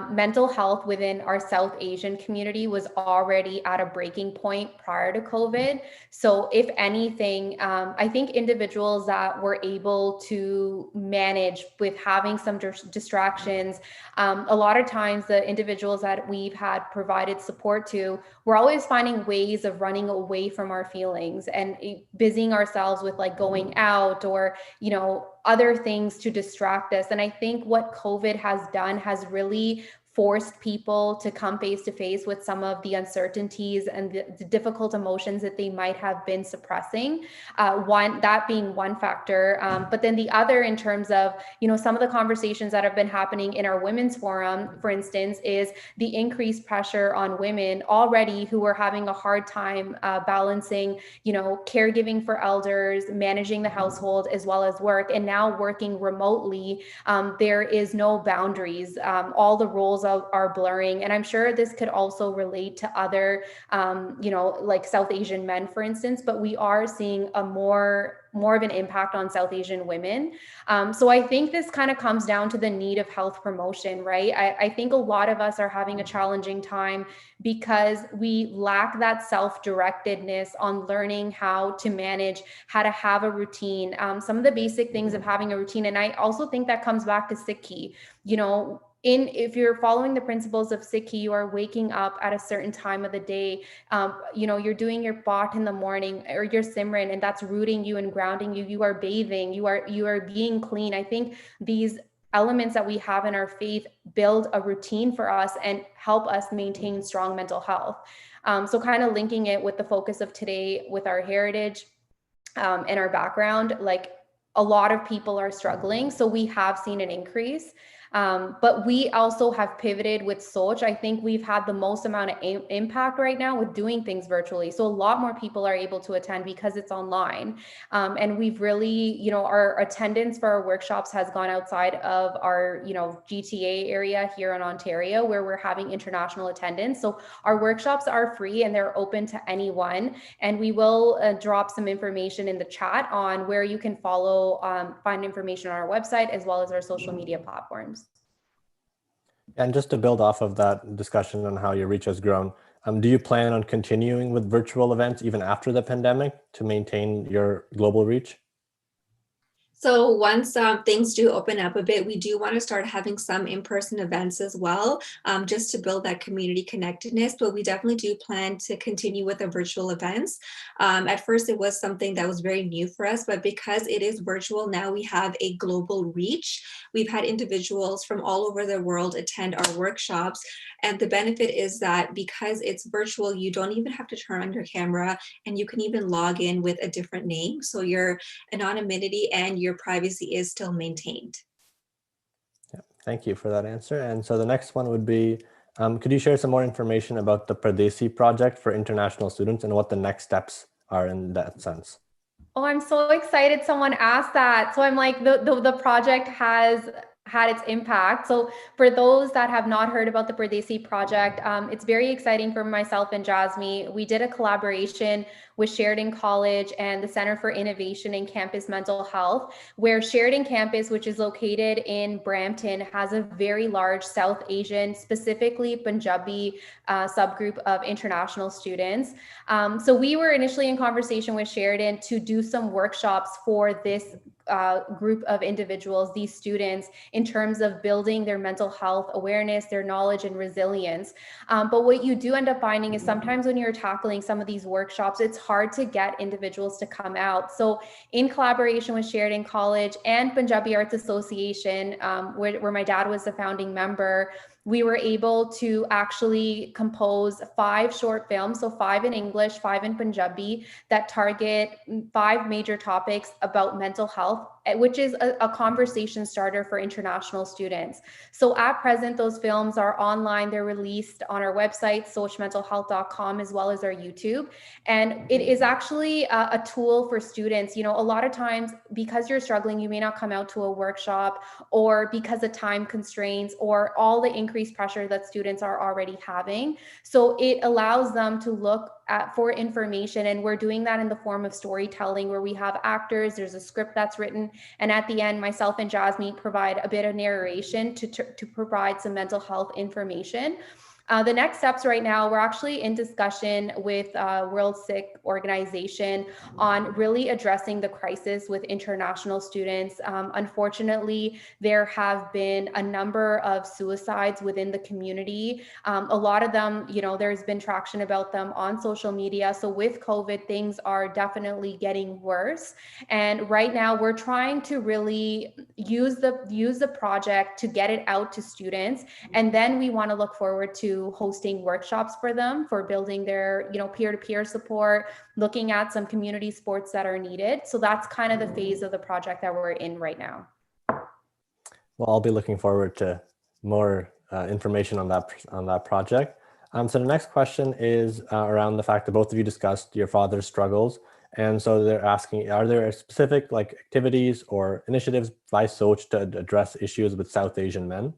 mental health within our South Asian community was already at a breaking point prior to COVID. So if anything, I think individuals that were able to manage with having some distractions, a lot of times the individuals that we've had provided support to, we're always finding ways of running away from our feelings and busying ourselves with like going out or, other things to distract us. And I think what COVID has done has really forced people to come face to face with some of the uncertainties and the difficult emotions that they might have been suppressing. That being one factor, but then the other in terms of, some of the conversations that have been happening in our women's forum, for instance, is the increased pressure on women already who are having a hard time balancing, caregiving for elders, managing the household as well as work, and now working remotely. There is no boundaries. All the roles are blurring. And I'm sure this could also relate to other, like South Asian men, for instance, but we are seeing a more of an impact on South Asian women. So I think this kind of comes down to the need of health promotion, right? I think a lot of us are having a challenging time because we lack that self-directedness on learning how to manage, how to have a routine, some of the basic things of having a routine. And I also think that comes back to Sikhi, if you're following the principles of Sikh, you are waking up at a certain time of the day. You're doing your path in the morning or your Simran, and that's rooting you and grounding you. You are bathing. You are being clean. I think these elements that we have in our faith build a routine for us and help us maintain strong mental health. So kind of linking it with the focus of today with our heritage and our background, like a lot of people are struggling. So we have seen an increase. But we also have pivoted with SOCH. I think we've had the most amount of impact right now with doing things virtually. So a lot more people are able to attend because it's online. And we've really, our attendance for our workshops has gone outside of our, GTA area here in Ontario, where we're having international attendance. So our workshops are free and they're open to anyone. And we will drop some information in the chat on where you can find information on our website as well as our social media platforms. And just to build off of that discussion on how your reach has grown, do you plan on continuing with virtual events even after the pandemic to maintain your global reach? So once things do open up a bit, we do want to start having some in-person events as well, just to build that community connectedness. But we definitely do plan to continue with the virtual events. At first, it was something that was very new for us, but because it is virtual, now we have a global reach. We've had individuals from all over the world attend our workshops. And the benefit is that because it's virtual, you don't even have to turn on your camera, and you can even log in with a different name. So your anonymity and your privacy is still maintained. Yeah, thank you for that answer. And so the next one would be, could you share some more information about the Pradesi project for international students and what the next steps are in that sense? Oh, I'm so excited someone asked that. So I'm like, the project has had its impact. So for those that have not heard about the Pradesi project, it's very exciting for myself and Jasmine. We did a collaboration with Sheridan College and the Center for Innovation in Campus Mental Health, where Sheridan campus, which is located in Brampton, has a very large South Asian, specifically Punjabi subgroup of international students. So we were initially in conversation with Sheridan to do some workshops for this group of individuals, these students, in terms of building their mental health awareness, their knowledge and resilience. But what you do end up finding is sometimes when you're tackling some of these workshops, it's hard to get individuals to come out. So in collaboration with Sheridan College and Punjabi Arts Association, where my dad was the founding member, we were able to actually compose 5 short films, so 5 in English, 5 in Punjabi, that target 5 major topics about mental health, which is a conversation starter for international students. So at present, those films are online. They're released on our website, sochmentalhealth.com, as well as our YouTube. And it is actually a tool for students. You know, a lot of times, because you're struggling, you may not come out to a workshop, or because of time constraints or all the increased pressure that students are already having. So it allows them to look for information, and we're doing that in the form of storytelling, where we have actors, there's a script that's written, and at the end, myself and Jasmine provide a bit of narration to provide some mental health information. The next steps right now, we're actually in discussion with World Sikh Organization on really addressing the crisis with international students. Unfortunately, there have been a number of suicides within the community. A lot of them, you know, there's been traction about them on social media. So with COVID, things are definitely getting worse. And right now, we're trying to really use the project to get it out to students. And then we want to look forward to hosting workshops for them for building their, you know, peer-to-peer support, looking at some community sports that are needed. So that's kind of the phase of the project that we're in right now. Well, I'll be looking forward to more information on that project. So the next question is around the fact that both of you discussed your father's struggles. And so they're asking, are there specific like activities or initiatives by SOCH to address issues with South Asian men?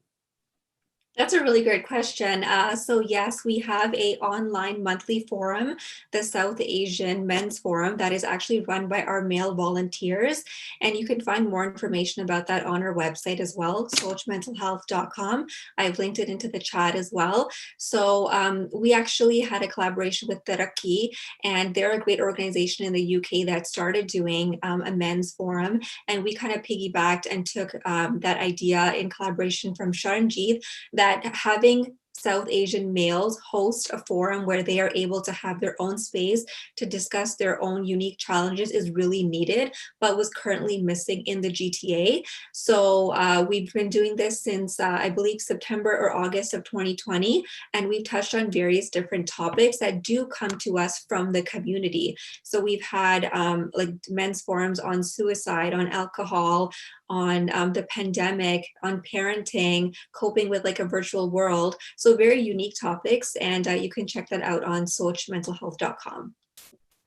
That's a really great question. So yes, we have a online monthly forum, the South Asian Men's Forum, that is actually run by our male volunteers. And you can find more information about that on our website as well, sochmentalhealth.com. I've linked it into the chat as well. So we actually had a collaboration with Taraqi, and they're a great organization in the UK that started doing a men's forum. And we kind of piggybacked and took that idea in collaboration from Sharanjeev, that having South Asian males host a forum where they are able to have their own space to discuss their own unique challenges is really needed, but was currently missing in the GTA. So we've been doing this since I believe September or August of 2020, and we've touched on various different topics that do come to us from the community. So we've had like men's forums on suicide, on alcohol, on the pandemic, on parenting, coping with like a virtual world. So very unique topics, and you can check that out on sochmentalhealth.com.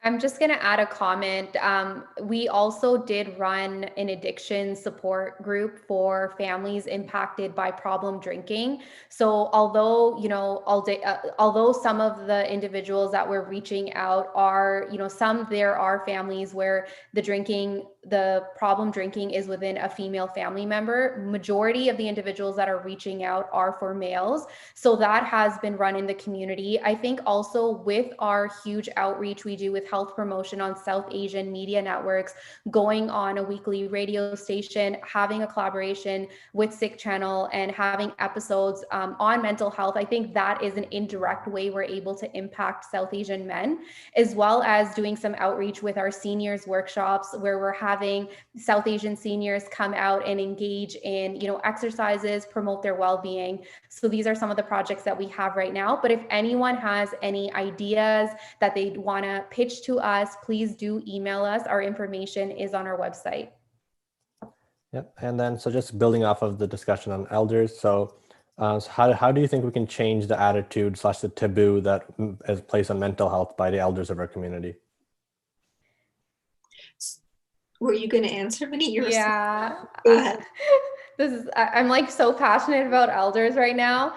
I'm just going to add a comment. We also did run an addiction support group for families impacted by problem drinking. So although, you know, although some of the individuals that we're reaching out are, you know, there are families where the problem drinking is within a female family member. Majority of the individuals that are reaching out are for males. So that has been run in the community. I think also with our huge outreach we do with health promotion on South Asian media networks, going on a weekly radio station, having a collaboration with Sikh channel and having episodes on mental health. I think that is an indirect way we're able to impact South Asian men, as well as doing some outreach with our seniors workshops where we're having South Asian seniors come out and engage in, exercises, promote their well-being. So these are some of the projects that we have right now. But if anyone has any ideas that they'd want to pitch to us, please do email us. Our information is on our website. Yep. And then, so just building off of the discussion on elders. So how do you think we can change the attitude / the taboo that is placed on mental health by the elders of our community? Were you going to answer, Manmeet? Yeah. Go ahead. I'm like so passionate about elders right now.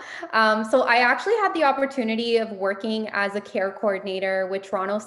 So I actually had the opportunity of working as a care coordinator with Toronto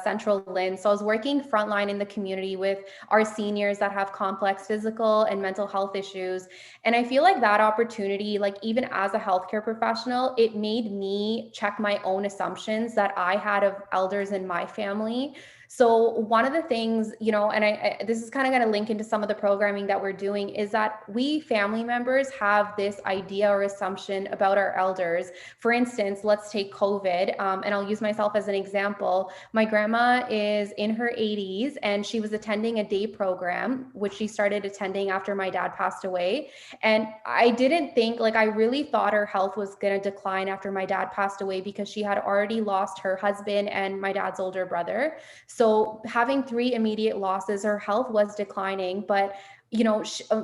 Central LHIN. So I was working frontline in the community with our seniors that have complex physical and mental health issues. And I feel like that opportunity, like even as a healthcare professional, it made me check my own assumptions that I had of elders in my family. So one of the things, and this is kind of going to link into some of the programming that we're doing, is that we family members have this idea or assumption about our elders. For instance, let's take COVID, and I'll use myself as an example. My grandma is in her 80s and she was attending a day program, which she started attending after my dad passed away. And I didn't think, I really thought her health was going to decline after my dad passed away because she had already lost her husband and my dad's older brother. So having 3 immediate losses, her health was declining, but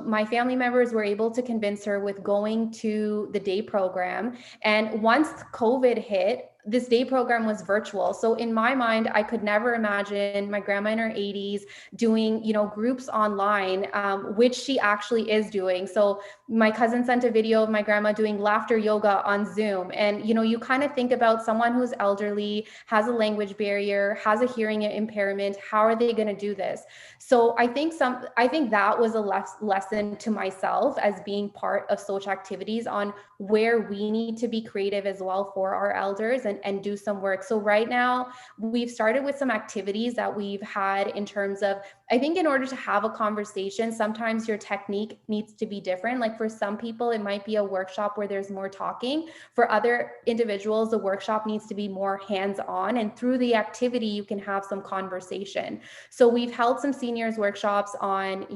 my family members were able to convince her with going to the day program. And once COVID hit, this day program was virtual. So in my mind, I could never imagine my grandma in her 80s doing, groups online, which she actually is doing. So my cousin sent a video of my grandma doing laughter yoga on Zoom. And, you kind of think about someone who's elderly, has a language barrier, has a hearing impairment. How are they going to do this? So I think that was a lesson to myself as being part of SOCH activities on where we need to be creative as well for our elders and do some work. So right now we've started with some activities that we've had in terms of, I think in order to have a conversation, sometimes your technique needs to be different. Like for some people, it might be a workshop where there's more talking. For other individuals, the workshop needs to be more hands-on, and through the activity, you can have some conversation. So we've held some seniors workshops on,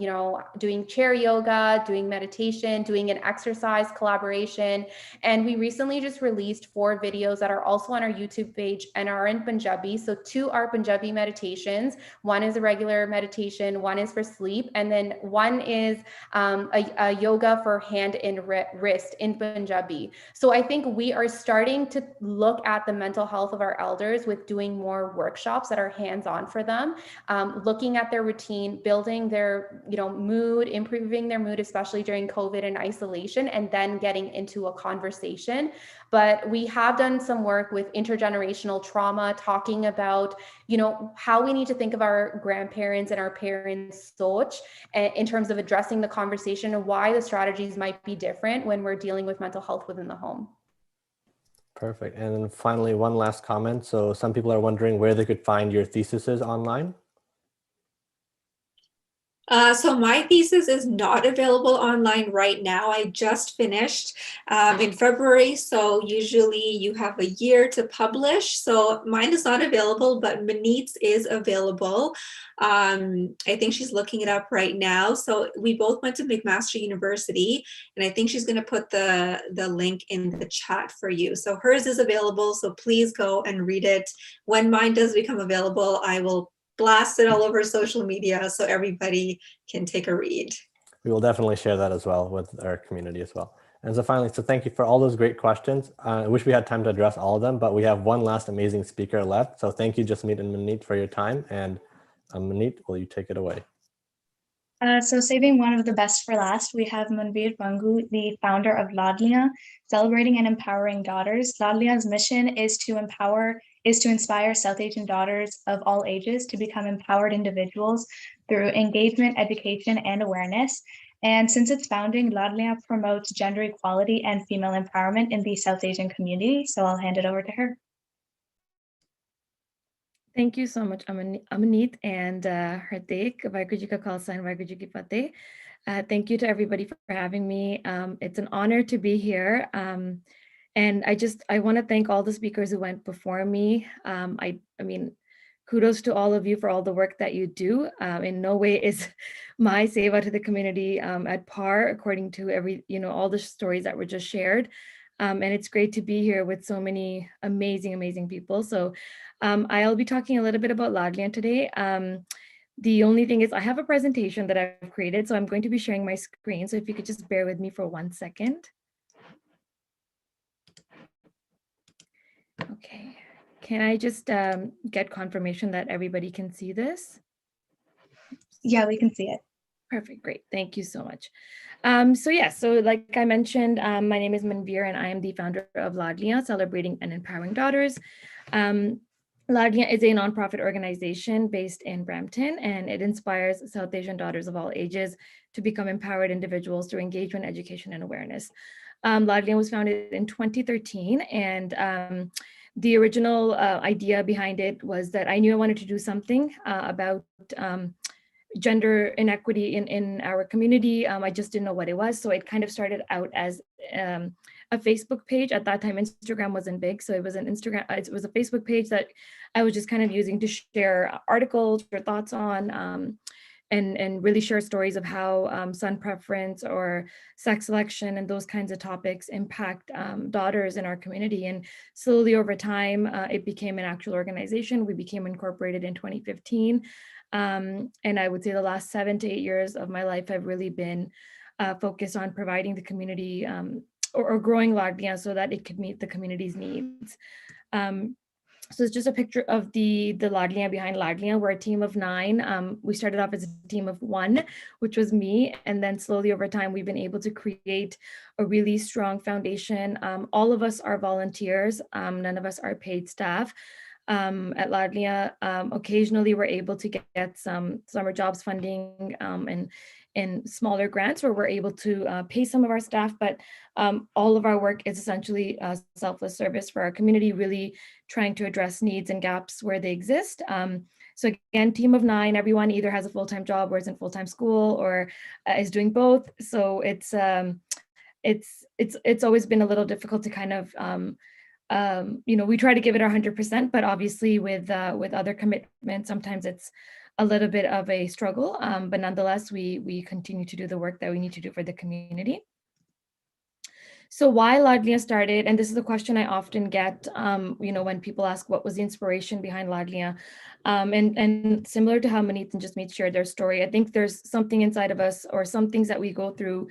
doing chair yoga, doing meditation, doing an exercise collaboration. And we recently just released 4 videos that are also on our YouTube page and are in Punjabi. So 2 are Punjabi meditations. One is a regular meditation, one is for sleep, and then one is a yoga for hand and wrist in Punjabi. So I think we are starting to look at the mental health of our elders with doing more workshops that are hands-on for them, looking at their routine, building their mood, improving their mood, especially during COVID and isolation, and then getting into a conversation. But we have done some work with intergenerational trauma, talking about, how we need to think of our grandparents and our parents' SOCH in terms of addressing the conversation and why the strategies might be different when we're dealing with mental health within the home. Perfect. And then finally, one last comment. So some people are wondering where they could find your theses online. So my thesis is not available online right now. I just finished in February. So usually you have a year to publish. So mine is not available, but Manmeet's is available. I think she's looking it up right now. So we both went to McMaster University, and I think she's going to put the link in the chat for you. So hers is available. So please go and read it. When mine does become available, I will blast it all over social media so everybody can take a read. We will definitely share that as well with our community as well. And so finally, so thank you for all those great questions. I wish we had time to address all of them, but we have one last amazing speaker left. So thank you, Jasmeet and Manmeet, for your time. And Manmeet, will you take it away? So saving one of the best for last, we have Manveer Bangu, the founder of Laadliyan, celebrating and empowering daughters. Laadliyan's mission is to inspire South Asian daughters of all ages to become empowered individuals through engagement, education, and awareness. And since its founding, Laadliyan promotes gender equality and female empowerment in the South Asian community. So I'll hand it over to her. Thank you so much, Manmeet and Hardik. Vaheguru Ji Ka Khalsa and Vaheguru Ji Ki Fateh. Thank you to everybody for having me. It's an honor to be here. And I want to thank all the speakers who went before me. I mean, kudos to all of you for all the work that you do. In no way is my seva to the community at par, according to all the stories that were just shared. And it's great to be here with so many amazing, amazing people. So I'll be talking a little bit about Laadliyan today. The only thing is I have a presentation that I've created, so I'm going to be sharing my screen. So if you could just bear with me for 1 second. Okay, can I just get confirmation that everybody can see this? Yeah, we can see it. Perfect, great, thank you so much. So like I mentioned, my name is Manveer and I am the founder of Laadliyan, Celebrating and Empowering Daughters. Laadliyan is a nonprofit organization based in Brampton, and it inspires South Asian daughters of all ages to become empowered individuals through engagement, education, and awareness. Laadliyan was founded in 2013, and the original idea behind it was that I knew I wanted to do something about gender inequity in our community. I just didn't know what it was. So it kind of started out as a Facebook page. At that time, Instagram wasn't big. So it was it was a Facebook page that I was just kind of using to share articles or thoughts on and really share stories of how son preference or sex selection and those kinds of topics impact daughters in our community. And slowly over time, it became an actual organization. We became incorporated in 2015. And I would say the last 7 to 8 years of my life have really been focused on providing the community or growing Laadliyan so that it could meet the community's needs. So it's just a picture of the Laadliyan behind Laadliyan. We're a team of 9. We started off as a team of 1, which was me. And then slowly over time, we've been able to create a really strong foundation. All of us are volunteers. None of us are paid staff. At Laadliyan, occasionally we're able to get some summer jobs funding and smaller grants where we're able to pay some of our staff, but all of our work is essentially selfless service for our community, really trying to address needs and gaps where they exist. So again, team of 9, everyone either has a full-time job or is in full-time school or is doing both. So it's always been a little difficult to kind of we try to give it our 100%, but obviously with other commitments, sometimes it's a little bit of a struggle, but nonetheless, we continue to do the work that we need to do for the community. So why Laadliyan started, and this is a question I often get, when people ask what was the inspiration behind Laadliyan, and similar to how Manmeet and Jasmeet shared their story, I think there's something inside of us or some things that we go through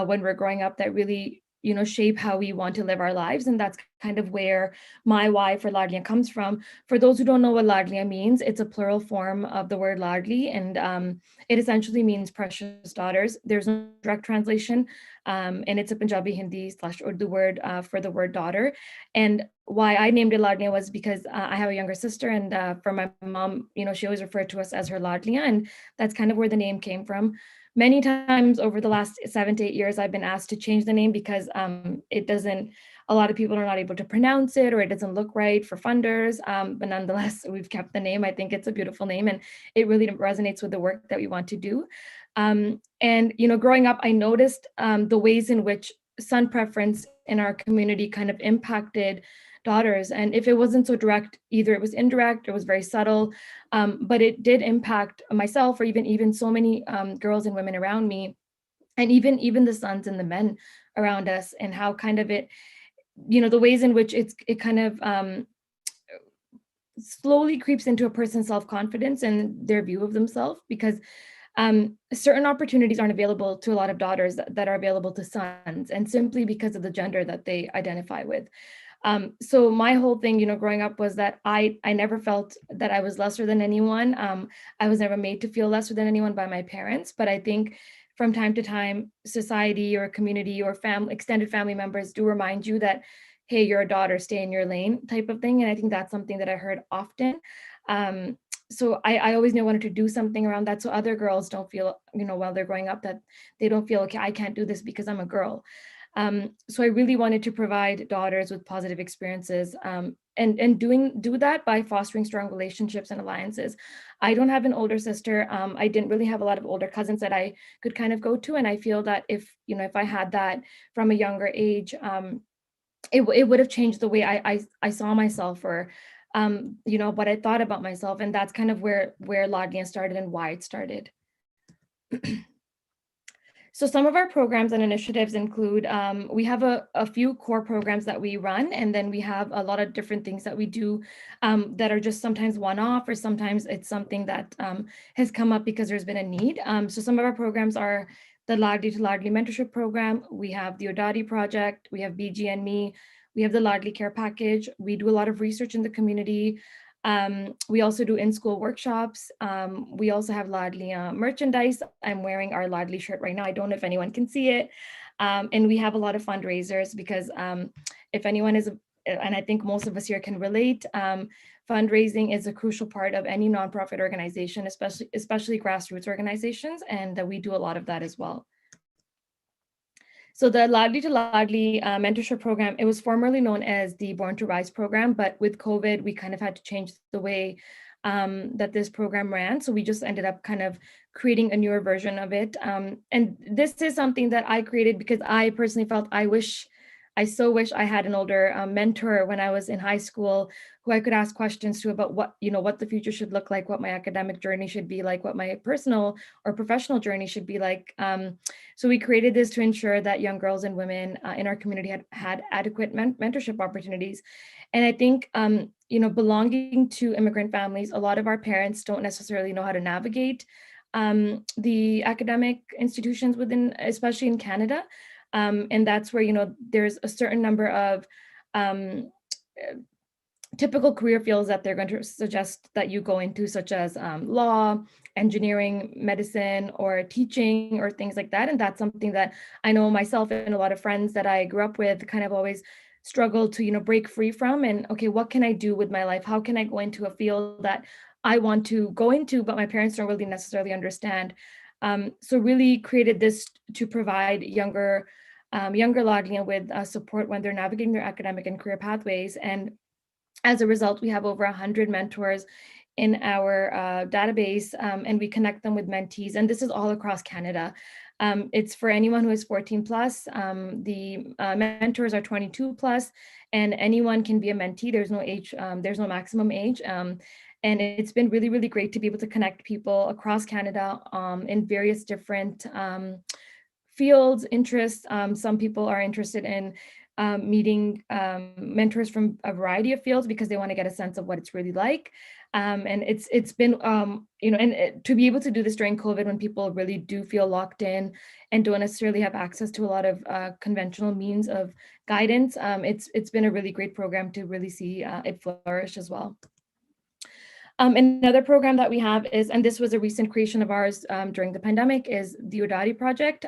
when we're growing up that really shape how we want to live our lives. And that's kind of where my why for Laadliyan comes from. For those who don't know what Laadliyan means, it's a plural form of the word Laadli, and it essentially means precious daughters. There's no direct translation, and it's a Punjabi Hindi / Urdu word for the word daughter. And why I named it Laadliyan was because I have a younger sister, and for my mom, she always referred to us as her Laadliyan, and that's kind of where the name came from. Many times over the last 7 to 8 years, I've been asked to change the name because a lot of people are not able to pronounce it, or it doesn't look right for funders. But nonetheless, we've kept the name. I think it's a beautiful name, and it really resonates with the work that we want to do. And growing up, I noticed the ways in which son preference in our community kind of impacted daughters. And if it wasn't so direct, either it was indirect, it was very subtle, but it did impact myself or even so many girls and women around me, and even the sons and the men around us, and how kind of it, the ways in which it kind of slowly creeps into a person's self-confidence and their view of themselves, because certain opportunities aren't available to a lot of daughters that are available to sons, and simply because of the gender that they identify with. So my whole thing, growing up was that I never felt that I was lesser than anyone. I was never made to feel lesser than anyone by my parents, but I think from time to time, society or community or extended family members do remind you that, hey, you're a daughter, stay in your lane type of thing. And I think that's something that I heard often. So I always knew I wanted to do something around that, so other girls don't feel, while they're growing up, that they don't feel, okay, I can't do this because I'm a girl. So I really wanted to provide daughters with positive experiences and do that by fostering strong relationships and alliances. I don't have an older sister. I didn't really have a lot of older cousins that I could kind of go to. And I feel that if I had that from a younger age, it would have changed the way I saw myself, or what I thought about myself. And that's kind of where Laadliyan started and why it started. So some of our programs and initiatives include, we have a few core programs that we run, and then we have a lot of different things that we do that are just sometimes one-off, or sometimes it's something that has come up because there's been a need. So some of our programs are the Laadli to Laadli Mentorship Program. We have the Odadi Project, we have BG and Me, we have the Laadli Care Package. We do a lot of research in the community. We also do in-school workshops. We also have Laadliyan merchandise. I'm wearing our Laadli shirt right now. I don't know if anyone can see it. And we have a lot of fundraisers because if anyone is, and I think most of us here can relate, fundraising is a crucial part of any nonprofit organization, especially grassroots organizations, and we do a lot of that as well. So the Laadli to Laadli mentorship program, it was formerly known as the Born to Rise program, but with COVID, we kind of had to change the way that this program ran. So we just ended up kind of creating a newer version of it. And this is something that I created because I personally felt I so wish I had an older mentor when I was in high school who I could ask questions to about what the future should look like, what my academic journey should be like, what my personal or professional journey should be like. So we created this to ensure that young girls and women in our community had adequate mentorship opportunities. And I think, belonging to immigrant families, a lot of our parents don't necessarily know how to navigate the academic institutions within, especially in Canada. And that's where, there's a certain number of typical career fields that they're going to suggest that you go into, such as law, engineering, medicine, or teaching, or things like that. And that's something that I know myself and a lot of friends that I grew up with kind of always struggle to, break free from. And okay, what can I do with my life? How can I go into a field that I want to go into, but my parents don't really necessarily understand? So really created this to provide younger Laadliyan with support when they're navigating their academic and career pathways. And as a result, we have over 100 mentors in our database, and we connect them with mentees. And this is all across Canada. It's for anyone who is 14 plus. The mentors are 22 plus, and anyone can be a mentee. There's no age, there's no maximum age. And it's been really, really great to be able to connect people across Canada in various different fields, interests. Some people are interested in meeting mentors from a variety of fields because they want to get a sense of what it's really like. And it's been, to be able to do this during COVID when people really do feel locked in and don't necessarily have access to a lot of conventional means of guidance, it's been a really great program to really see it flourish as well. Another program that we have is, and this was a recent creation of ours during the pandemic, is the Odadi Project.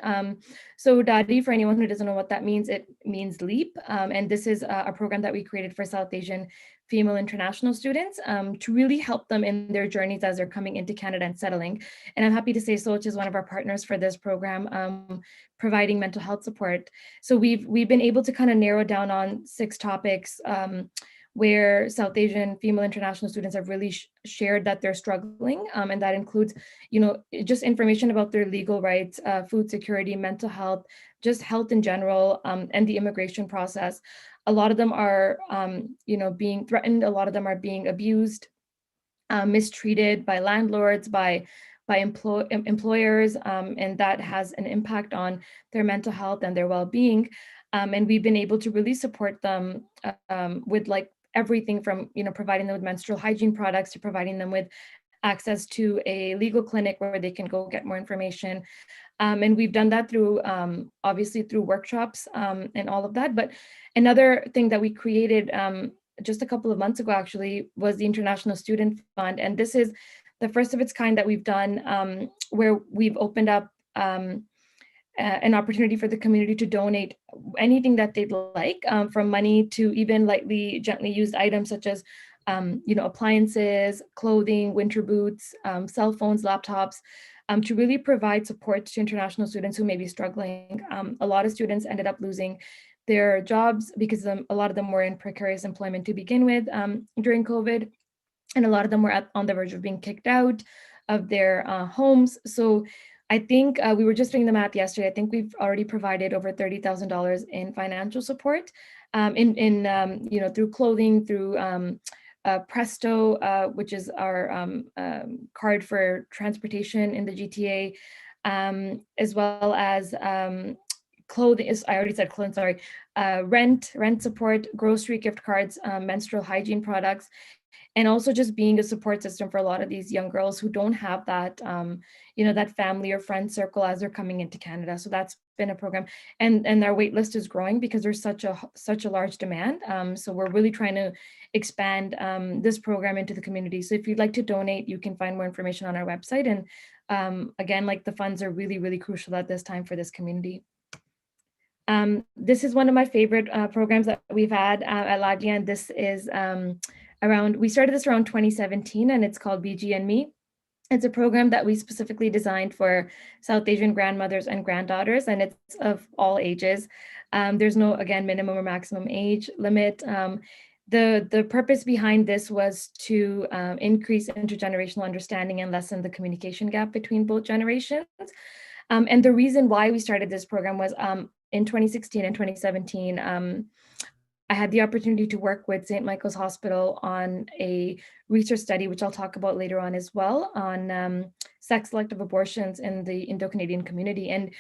So Odadi, for anyone who doesn't know what that means, it means leap. And this is a program that we created for South Asian female international students to really help them in their journeys as they're coming into Canada and settling. And I'm happy to say SOCH is one of our partners for this program, providing mental health support. So we've been able to kind of narrow down on 6 topics where South Asian female international students have really shared that they're struggling. And that includes, just information about their legal rights, food security, mental health, just health in general, and the immigration process. A lot of them are, being threatened. A lot of them are being abused, mistreated by landlords, by employers, and that has an impact on their mental health and their well-being. And we've been able to really support them with everything from, providing them with menstrual hygiene products to providing them with access to a legal clinic where they can go get more information. And we've done that through, obviously through workshops and all of that. But another thing that we created just a couple of months ago, actually, was the International Student Fund. And this is the first of its kind that we've done, where we've opened up an opportunity for the community to donate anything that they'd like, from money to even lightly, gently used items such as, appliances, clothing, winter boots, cell phones, laptops, to really provide support to international students who may be struggling. A lot of students ended up losing their jobs because a lot of them were in precarious employment to begin with during COVID. And a lot of them were on the verge of being kicked out of their homes. So I think we were just doing the math yesterday. I think we've already provided over $30,000 in financial support through clothing, through Presto, which is our card for transportation in the GTA, as well as clothing. I already said clothing, sorry. Rent support, grocery gift cards, menstrual hygiene products, and also just being a support system for a lot of these young girls who don't have that, that family or friend circle as they're coming into Canada. So that's been a program, and our wait list is growing because there's such a large demand. So we're really trying to expand this program into the community. So if you'd like to donate, you can find more information on our website. And again, like, the funds are really, really crucial at this time for this community. This is one of my favorite programs that we've had at Laadliyan. This is we started this around 2017, and it's called BG and Me. It's a program that we specifically designed for South Asian grandmothers and granddaughters, and it's of all ages. There's no, again, minimum or maximum age limit. The purpose behind this was to increase intergenerational understanding and lessen the communication gap between both generations. And the reason why we started this program was in 2016 and 2017, I had the opportunity to work with St. Michael's Hospital on a research study, which I'll talk about later on as well, on sex-selective abortions in the Indo-Canadian community. And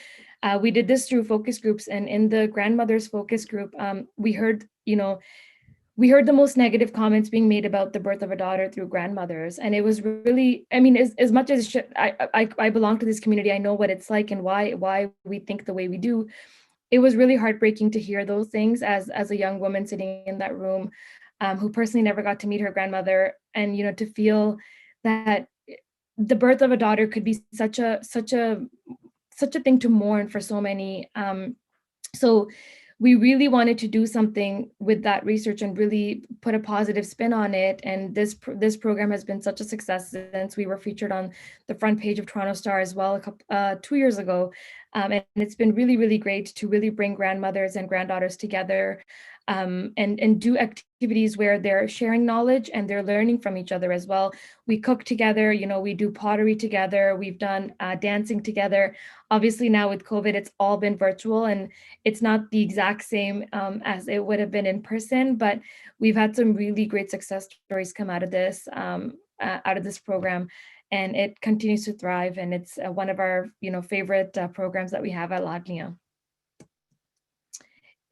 we did this through focus groups. And in the grandmothers focus group, we heard the most negative comments being made about the birth of a daughter through grandmothers. And it was really, I mean, as much as I belong to this community, I know what it's like and why we think the way we do. It was really heartbreaking to hear those things as a young woman sitting in that room, who personally never got to meet her grandmother, and to feel that the birth of a daughter could be such a thing to mourn for so many. So we really wanted to do something with that research and really put a positive spin on it. And this program has been such a success since we were featured on the front page of Toronto Star as well 2 years ago. And it's been really, really great to really bring grandmothers and granddaughters together, and do activities where they're sharing knowledge and they're learning from each other as well. We cook together, we do pottery together, we've done dancing together. Obviously now with COVID, it's all been virtual, and it's not the exact same as it would have been in person, but we've had some really great success stories come out of this program. And it continues to thrive, and it's one of our favorite programs that we have at Laadliyan.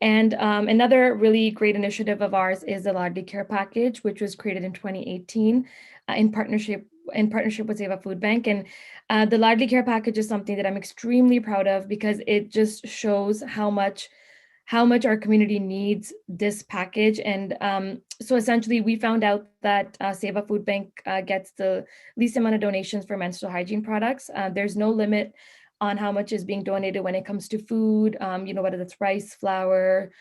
And another really great initiative of ours is the Laadli Care Package, which was created in 2018 in partnership with Seva Food Bank. And the Laadli Care Package is something that I'm extremely proud of, because it just shows how much our community needs this package. And so essentially we found out that Seva Food Bank gets the least amount of donations for menstrual hygiene products. There's no limit on how much is being donated when it comes to food, whether that's rice, flour,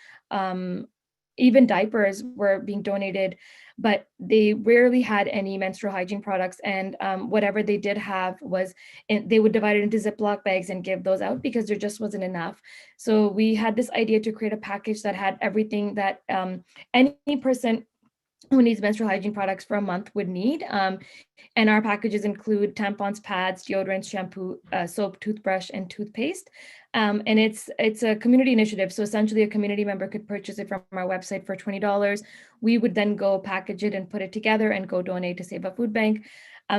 even diapers were being donated, but they rarely had any menstrual hygiene products. And whatever they did have was, they would divide it into Ziploc bags and give those out because there just wasn't enough. So we had this idea to create a package that had everything that any person who needs menstrual hygiene products for a month would need. And our packages include tampons, pads, deodorants, shampoo, soap, toothbrush, and toothpaste. And it's a community initiative. So essentially a community member could purchase it from our website for $20. We would then go package it and put it together and go donate to Seva Food Bank.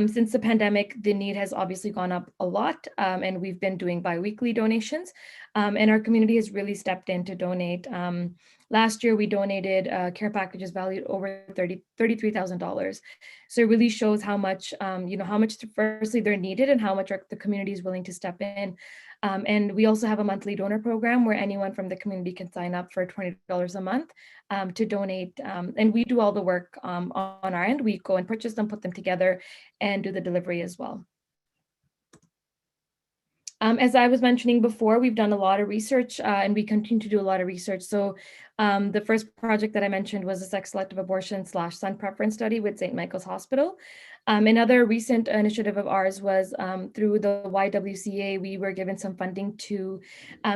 Since the pandemic, the need has obviously gone up a lot, and we've been doing bi-weekly donations, and our community has really stepped in to donate. Last year, we donated care packages valued over $33,000. So it really shows how much, firstly they're needed and how much the community is willing to step in. And we also have a monthly donor program where anyone from the community can sign up for $20 a month to donate. And we do all the work on our end. We go and purchase them, put them together, and do the delivery as well. As I was mentioning before, we've done a lot of research and we continue to do a lot of research. So the first project that I mentioned was a sex-selective abortion / son preference study with St. Michael's Hospital. Another recent initiative of ours was through the YWCA, we were given some funding to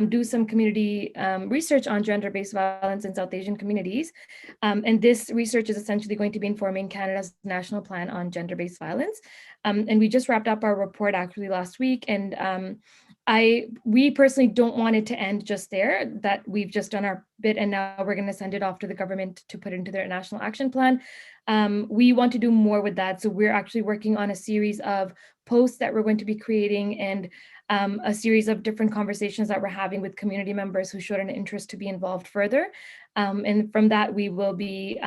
do some community research on gender-based violence in South Asian communities. And this research is essentially going to be informing Canada's national plan on gender-based violence. And we just wrapped up our report actually last week. And we personally don't want it to end just there, that we've just done our bit and now we're going to send it off to the government to put into their national action plan. We want to do more with that. So we're actually working on a series of posts that we're going to be creating and a series of different conversations that we're having with community members who showed an interest to be involved further. And from that, we will be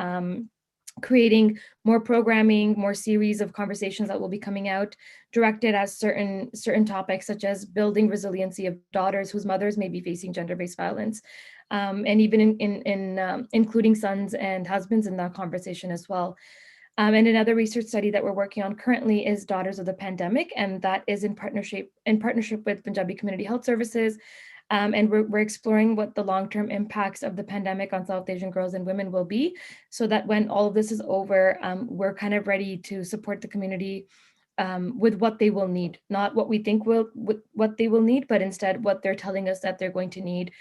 creating more programming, more series of conversations that will be coming out directed at certain topics, such as building resiliency of daughters whose mothers may be facing gender-based violence, and even including sons and husbands in that conversation as well. And another research study that we're working on currently is Daughters of the Pandemic, and that is in partnership with Punjabi Community Health Services. And we're exploring what the long-term impacts of the pandemic on South Asian girls and women will be, so that when all of this is over, we're kind of ready to support the community with what they will need, not what we think what they will need, but instead what they're telling us that they're going to need.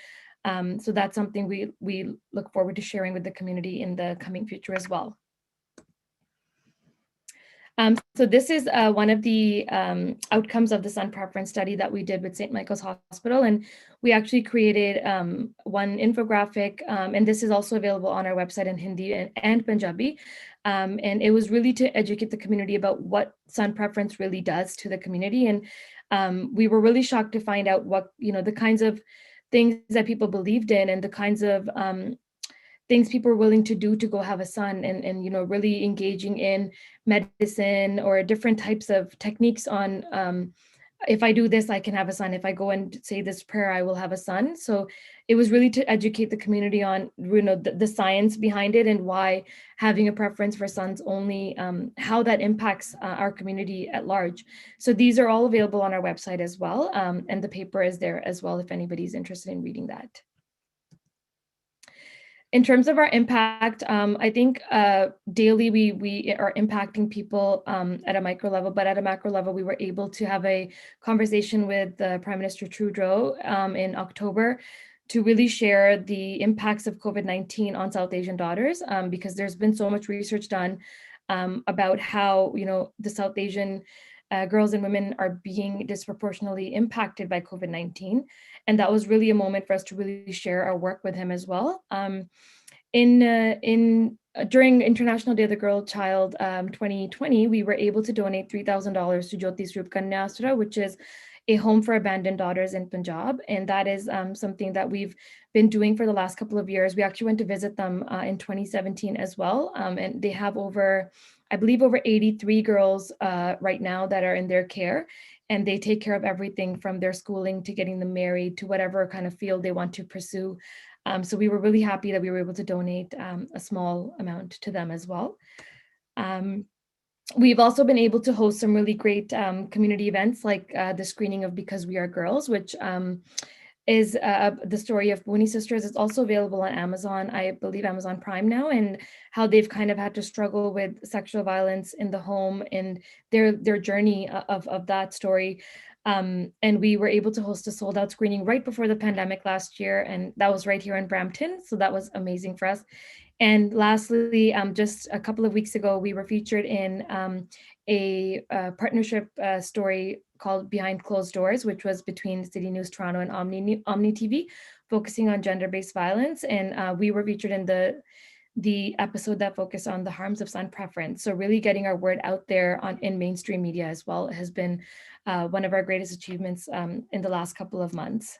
So that's something we look forward to sharing with the community in the coming future as well. So this is one of the outcomes of the Sun Preference study that we did with St. Michael's Hospital. And we actually created one infographic, and this is also available on our website in Hindi and Punjabi. And it was really to educate the community about what Sun Preference really does to the community. And we were really shocked to find out what, the kinds of things that people believed in and the kinds of things people are willing to do to go have a son, and really engaging in medicine or different types of techniques on if I do this, I can have a son. If I go and say this prayer, I will have a son. So it was really to educate the community on the science behind it and why having a preference for sons only, how that impacts our community at large. So these are all available on our website as well. And the paper is there as well if anybody's interested in reading that. In terms of our impact, I think daily we are impacting people at a micro level, but at a macro level, we were able to have a conversation with Prime Minister Trudeau in October to really share the impacts of COVID-19 on South Asian daughters, because there's been so much research done about how the South Asian girls and women are being disproportionately impacted by COVID-19. And that was really a moment for us to really share our work with him as well. During International Day of the Girl Child 2020, we were able to donate $3,000 to Jyoti Swarup Kanya Asra, which is a home for abandoned daughters in Punjab. And that is something that we've been doing for the last couple of years. We actually went to visit them in 2017 as well. And they have I believe over 83 girls right now that are in their care. And they take care of everything from their schooling to getting them married to whatever kind of field they want to pursue. So we were really happy that we were able to donate a small amount to them as well. We've also been able to host some really great community events like the screening of Because We Are Girls, which is the story of Booney sisters. It's also available on Amazon, I believe Amazon Prime now, and how they've kind of had to struggle with sexual violence in the home and their journey of that story. And we were able to host a sold out screening right before the pandemic last year. And that was right here in Brampton. So that was amazing for us. And lastly, just a couple of weeks ago, we were featured in a partnership story called Behind Closed Doors, which was between City News Toronto and Omni TV, focusing on gender-based violence. And we were featured in the episode that focused on the harms of Sun Preference. So really getting our word out there in mainstream media as well has been one of our greatest achievements in the last couple of months.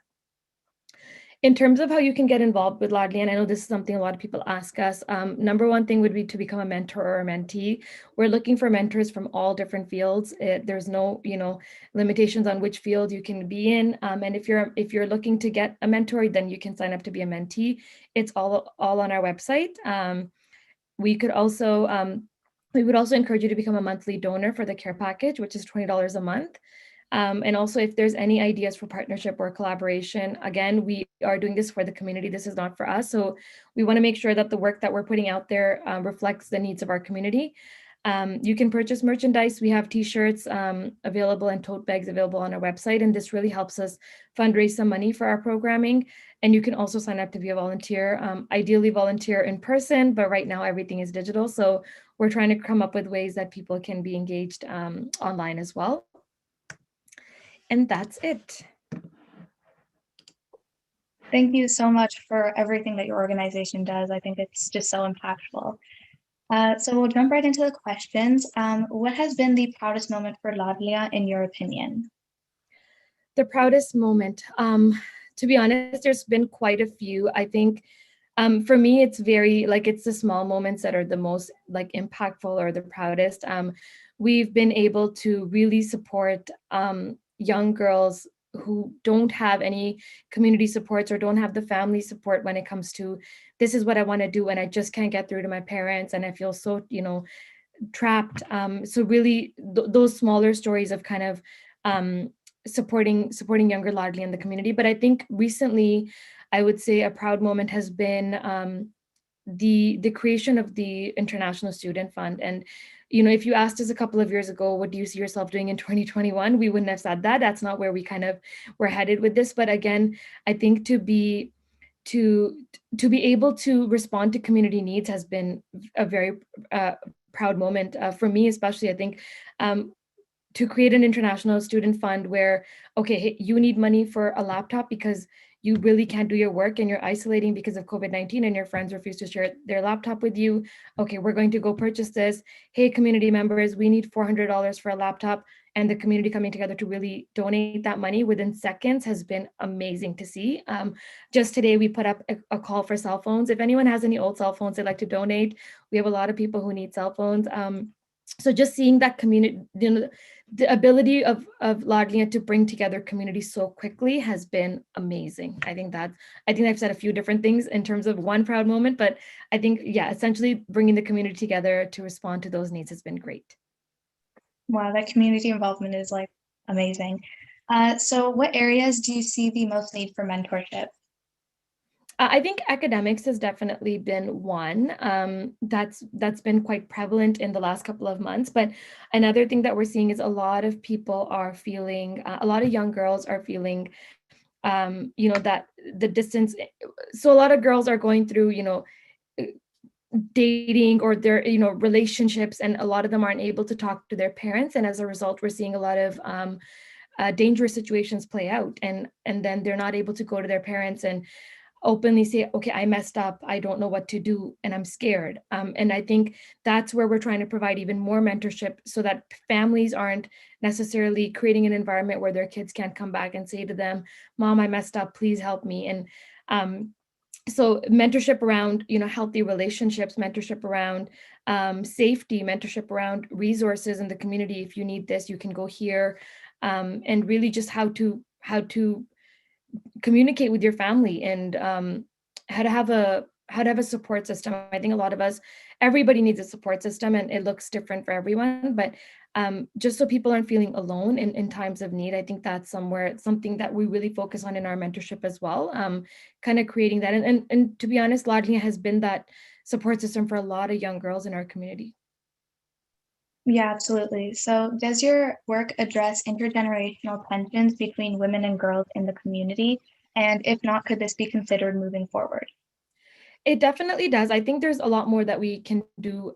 In terms of how you can get involved with Laadliyan, I know this is something a lot of people ask us. Number one thing would be to become a mentor or a mentee. We're looking for mentors from all different fields. There's no, limitations on which field you can be in. And if you're looking to get a mentor, then you can sign up to be a mentee. It's all on our website. We would also encourage you to become a monthly donor for the care package, which is $20 a month. And also, if there's any ideas for partnership or collaboration, again, we are doing this for the community. This is not for us. So we want to make sure that the work that we're putting out there reflects the needs of our community. You can purchase merchandise. We have t-shirts available and tote bags available on our website, and this really helps us fundraise some money for our programming. And you can also sign up to be a volunteer, ideally volunteer in person, but right now everything is digital. So we're trying to come up with ways that people can be engaged online as well. And that's it. Thank you so much for everything that your organization does. I think it's just so impactful. So we'll jump right into the questions. What has been the proudest moment for Laadliyan in your opinion? The proudest moment, to be honest, there's been quite a few. I think for me, it's very it's the small moments that are the most impactful or the proudest. We've been able to really support young girls who don't have any community supports or don't have the family support when it comes to, this is what I want to do and I just can't get through to my parents and I feel so, trapped. So really those smaller stories of kind of supporting younger Laadliyan in the community. But I think recently, I would say a proud moment has been the creation of the International Student Fund. And if you asked us a couple of years ago, what do you see yourself doing in 2021? We wouldn't have said that. That's not where we kind of were headed with this. But again, I think to be able to respond to community needs has been a very proud moment for me, especially. I think to create an international student fund where, okay, hey, you need money for a laptop because you really can't do your work and you're isolating because of COVID-19 and your friends refuse to share their laptop with you. Okay, we're going to go purchase this. Hey, community members, we need $400 for a laptop, and the community coming together to really donate that money within seconds has been amazing to see. Just today, we put up a call for cell phones. If anyone has any old cell phones they'd like to donate, we have a lot of people who need cell phones. So just seeing that community, the ability of Laadliyan to bring together communities so quickly has been amazing. I think I've said a few different things in terms of one proud moment, but I think, yeah, essentially bringing the community together to respond to those needs has been great. Wow, that community involvement is amazing. So what areas do you see the most need for mentorship? I think academics has definitely been one that's been quite prevalent in the last couple of months. But another thing that we're seeing is a lot of people are feeling, a lot of young girls are feeling, that the distance. So a lot of girls are going through, dating or their, relationships, and a lot of them aren't able to talk to their parents. And as a result, we're seeing a lot of dangerous situations play out, and then they're not able to go to their parents and openly say, okay, I messed up, I don't know what to do, and I'm scared. And I think that's where we're trying to provide even more mentorship so that families aren't necessarily creating an environment where their kids can't come back and say to them, Mom, I messed up, please help me. And so mentorship around, healthy relationships, mentorship around safety, mentorship around resources in the community. If you need this, you can go here, and really just how to communicate with your family, and how to have a support system. I think a lot of us, everybody needs a support system, and it looks different for everyone, but just so people aren't feeling alone in times of need, I think that's something that we really focus on in our mentorship as well, kind of creating that. And to be honest, Laadliyan has been that support system for a lot of young girls in our community. Yeah, absolutely. So does your work address intergenerational tensions between women and girls in the community? And if not, could this be considered moving forward? It definitely does. I think there's a lot more that we can do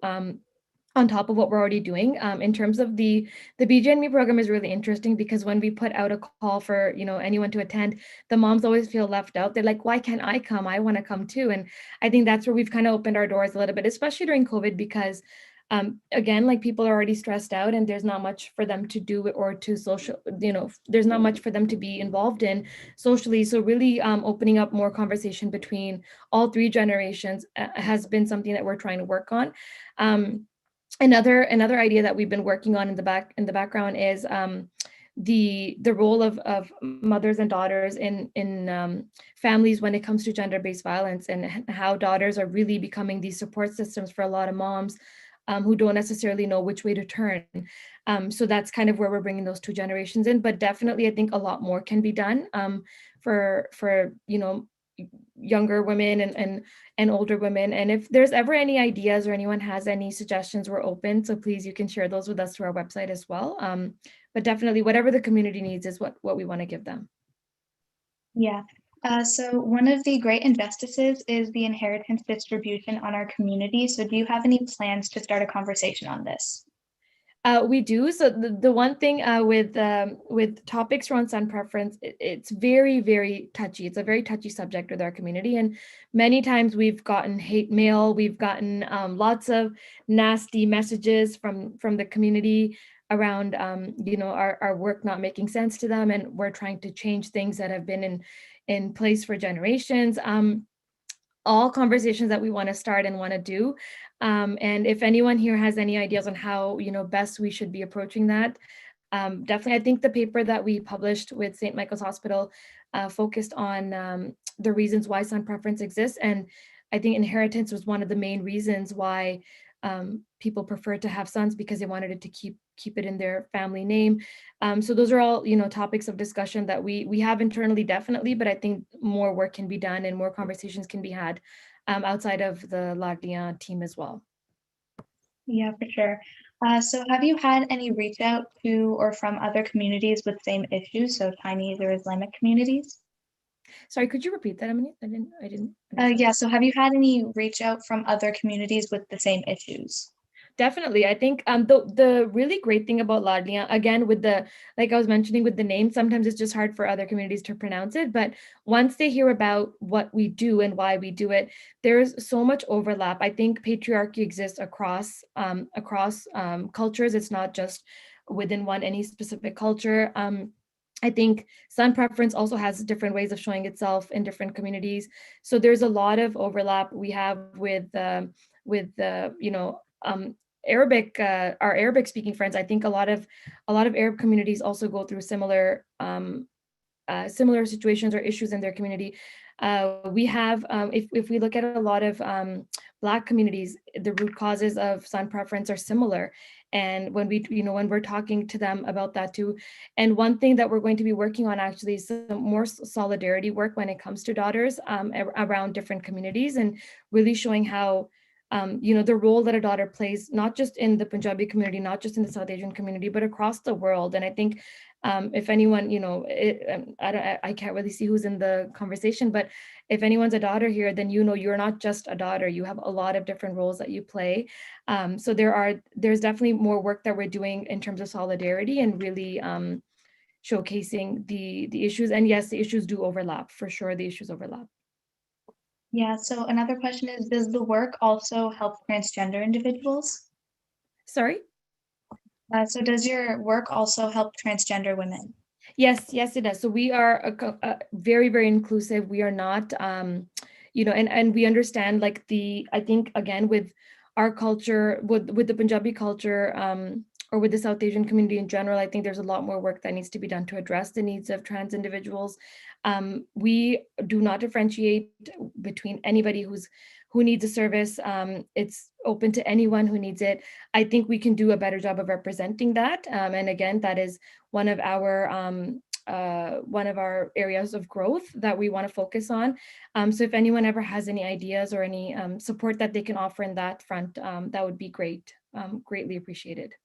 on top of what we're already doing. In terms of the BJNME program is really interesting because when we put out a call for anyone to attend, the moms always feel left out. They're like, why can't I come? I want to come too. And I think that's where we've kind of opened our doors a little bit, especially during COVID, because again, people are already stressed out and there's not much for them to do or to social, there's not much for them to be involved in socially. So really opening up more conversation between all three generations has been something that we're trying to work on. Another idea that we've been working on in the background is the role of mothers and daughters in families when it comes to gender-based violence, and how daughters are really becoming these support systems for a lot of moms who don't necessarily know which way to turn. So that's kind of where we're bringing those two generations in. But definitely, I think a lot more can be done for younger women and older women. And if there's ever any ideas or anyone has any suggestions, we're open. So please, you can share those with us through our website as well. But definitely whatever the community needs is what we want to give them. Yeah. So one of the great injustices is the inheritance distribution on our community. So do you have any plans to start a conversation on this? We do. So the one thing with topics around son preference, it's very, very touchy. It's a very touchy subject with our community. And many times we've gotten hate mail, we've gotten lots of nasty messages from the community around, our work not making sense to them. And we're trying to change things that have been in place for generations. All conversations that we want to start and want to do. And if anyone here has any ideas on how, best we should be approaching that, definitely, I think the paper that we published with St. Michael's Hospital focused on the reasons why son preference exists. And I think inheritance was one of the main reasons why people preferred to have sons, because they wanted it to keep it in their family name. So those are all, topics of discussion that we have internally, definitely, but I think more work can be done and more conversations can be had outside of the Laadliyan team as well. Yeah, for sure. So have you had any reach out to or from other communities with same issues, so Chinese or Islamic communities? Sorry, could you repeat that, Manmeet? I didn't. Yeah, so have you had any reach out from other communities with the same issues? Definitely. I think the really great thing about Laadliyan, again, with like I was mentioning with the name, sometimes it's just hard for other communities to pronounce it. But once they hear about what we do and why we do it, there's so much overlap. I think patriarchy exists across cultures. It's not just within any specific culture. I think son preference also has different ways of showing itself in different communities. So there's a lot of overlap we have with Arabic, our Arabic speaking friends. I think a lot of Arab communities also go through similar situations or issues in their community. We have, if we look at a lot of Black communities, the root causes of son preference are similar. And when we're talking to them about that too. And one thing that we're going to be working on actually is some more solidarity work when it comes to daughters around different communities, and really showing how the role that a daughter plays, not just in the Punjabi community, not just in the South Asian community, but across the world. And I think if anyone, I can't really see who's in the conversation, but if anyone's a daughter here, then you're not just a daughter. You have a lot of different roles that you play. So there's definitely more work that we're doing in terms of solidarity and really showcasing the issues. And yes, the issues do overlap, for sure. The issues overlap. Yeah, so another question is, does the work also help transgender individuals? Sorry? So does your work also help transgender women? Yes, it does. So we are very, very inclusive. We are not, and we understand I think again, with our culture, with the Punjabi culture, or with the South Asian community in general, I think there's a lot more work that needs to be done to address the needs of trans individuals. We do not differentiate between anybody who needs a service. It's open to anyone who needs it. I think we can do a better job of representing that. And again, that is one of our areas of growth that we want to focus on. So if anyone ever has any ideas or any support that they can offer in that front, that would be great. Greatly appreciated.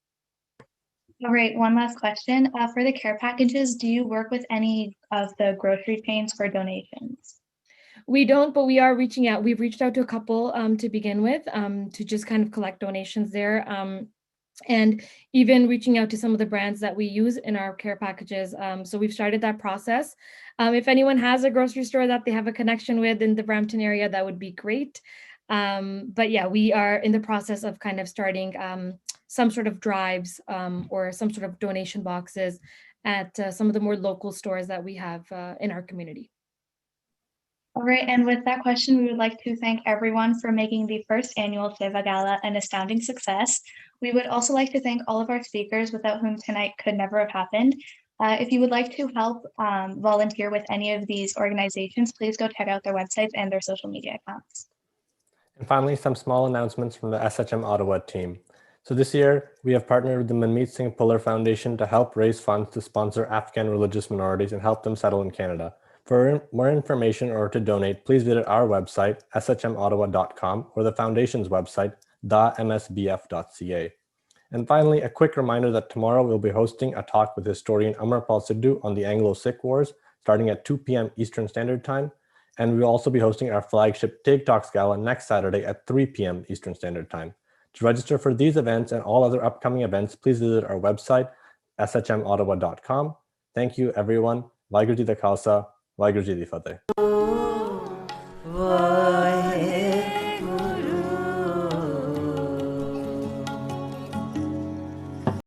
All right, one last question. For the care packages, do you work with any of the grocery chains for donations? We don't, but we are reaching out. We've reached out to a couple to begin with, to just kind of collect donations there. And even reaching out to some of the brands that we use in our care packages. So we've started that process. If anyone has a grocery store that they have a connection with in the Brampton area, that would be great. But yeah, we are in the process of kind of starting some sort of drives or some sort of donation boxes at some of the more local stores that we have in our community. All right, and with that question, we would like to thank everyone for making the first annual Seva Gala an astounding success. We would also like to thank all of our speakers, without whom tonight could never have happened. If you would like to help volunteer with any of these organizations, please go check out their websites and their social media accounts. And finally, some small announcements from the SHM Ottawa team. So this year, we have partnered with the Manmeet Bhullar Foundation to help raise funds to sponsor Afghan religious minorities and help them settle in Canada. For more information or to donate, please visit our website, shmottawa.com, or the Foundation's website, msbf.ca. And finally, a quick reminder that tomorrow we'll be hosting a talk with historian Amarpal Sidhu on the Anglo-Sikh Wars, starting at 2 p.m. Eastern Standard Time. And we'll also be hosting our flagship Take Talks Gala next Saturday at 3 p.m. Eastern Standard Time. To register for these events and all other upcoming events, please visit our website, shmottawa.com. Thank you, everyone. Waheguru Ji da Khalsa, Waheguru Ji di Fateh.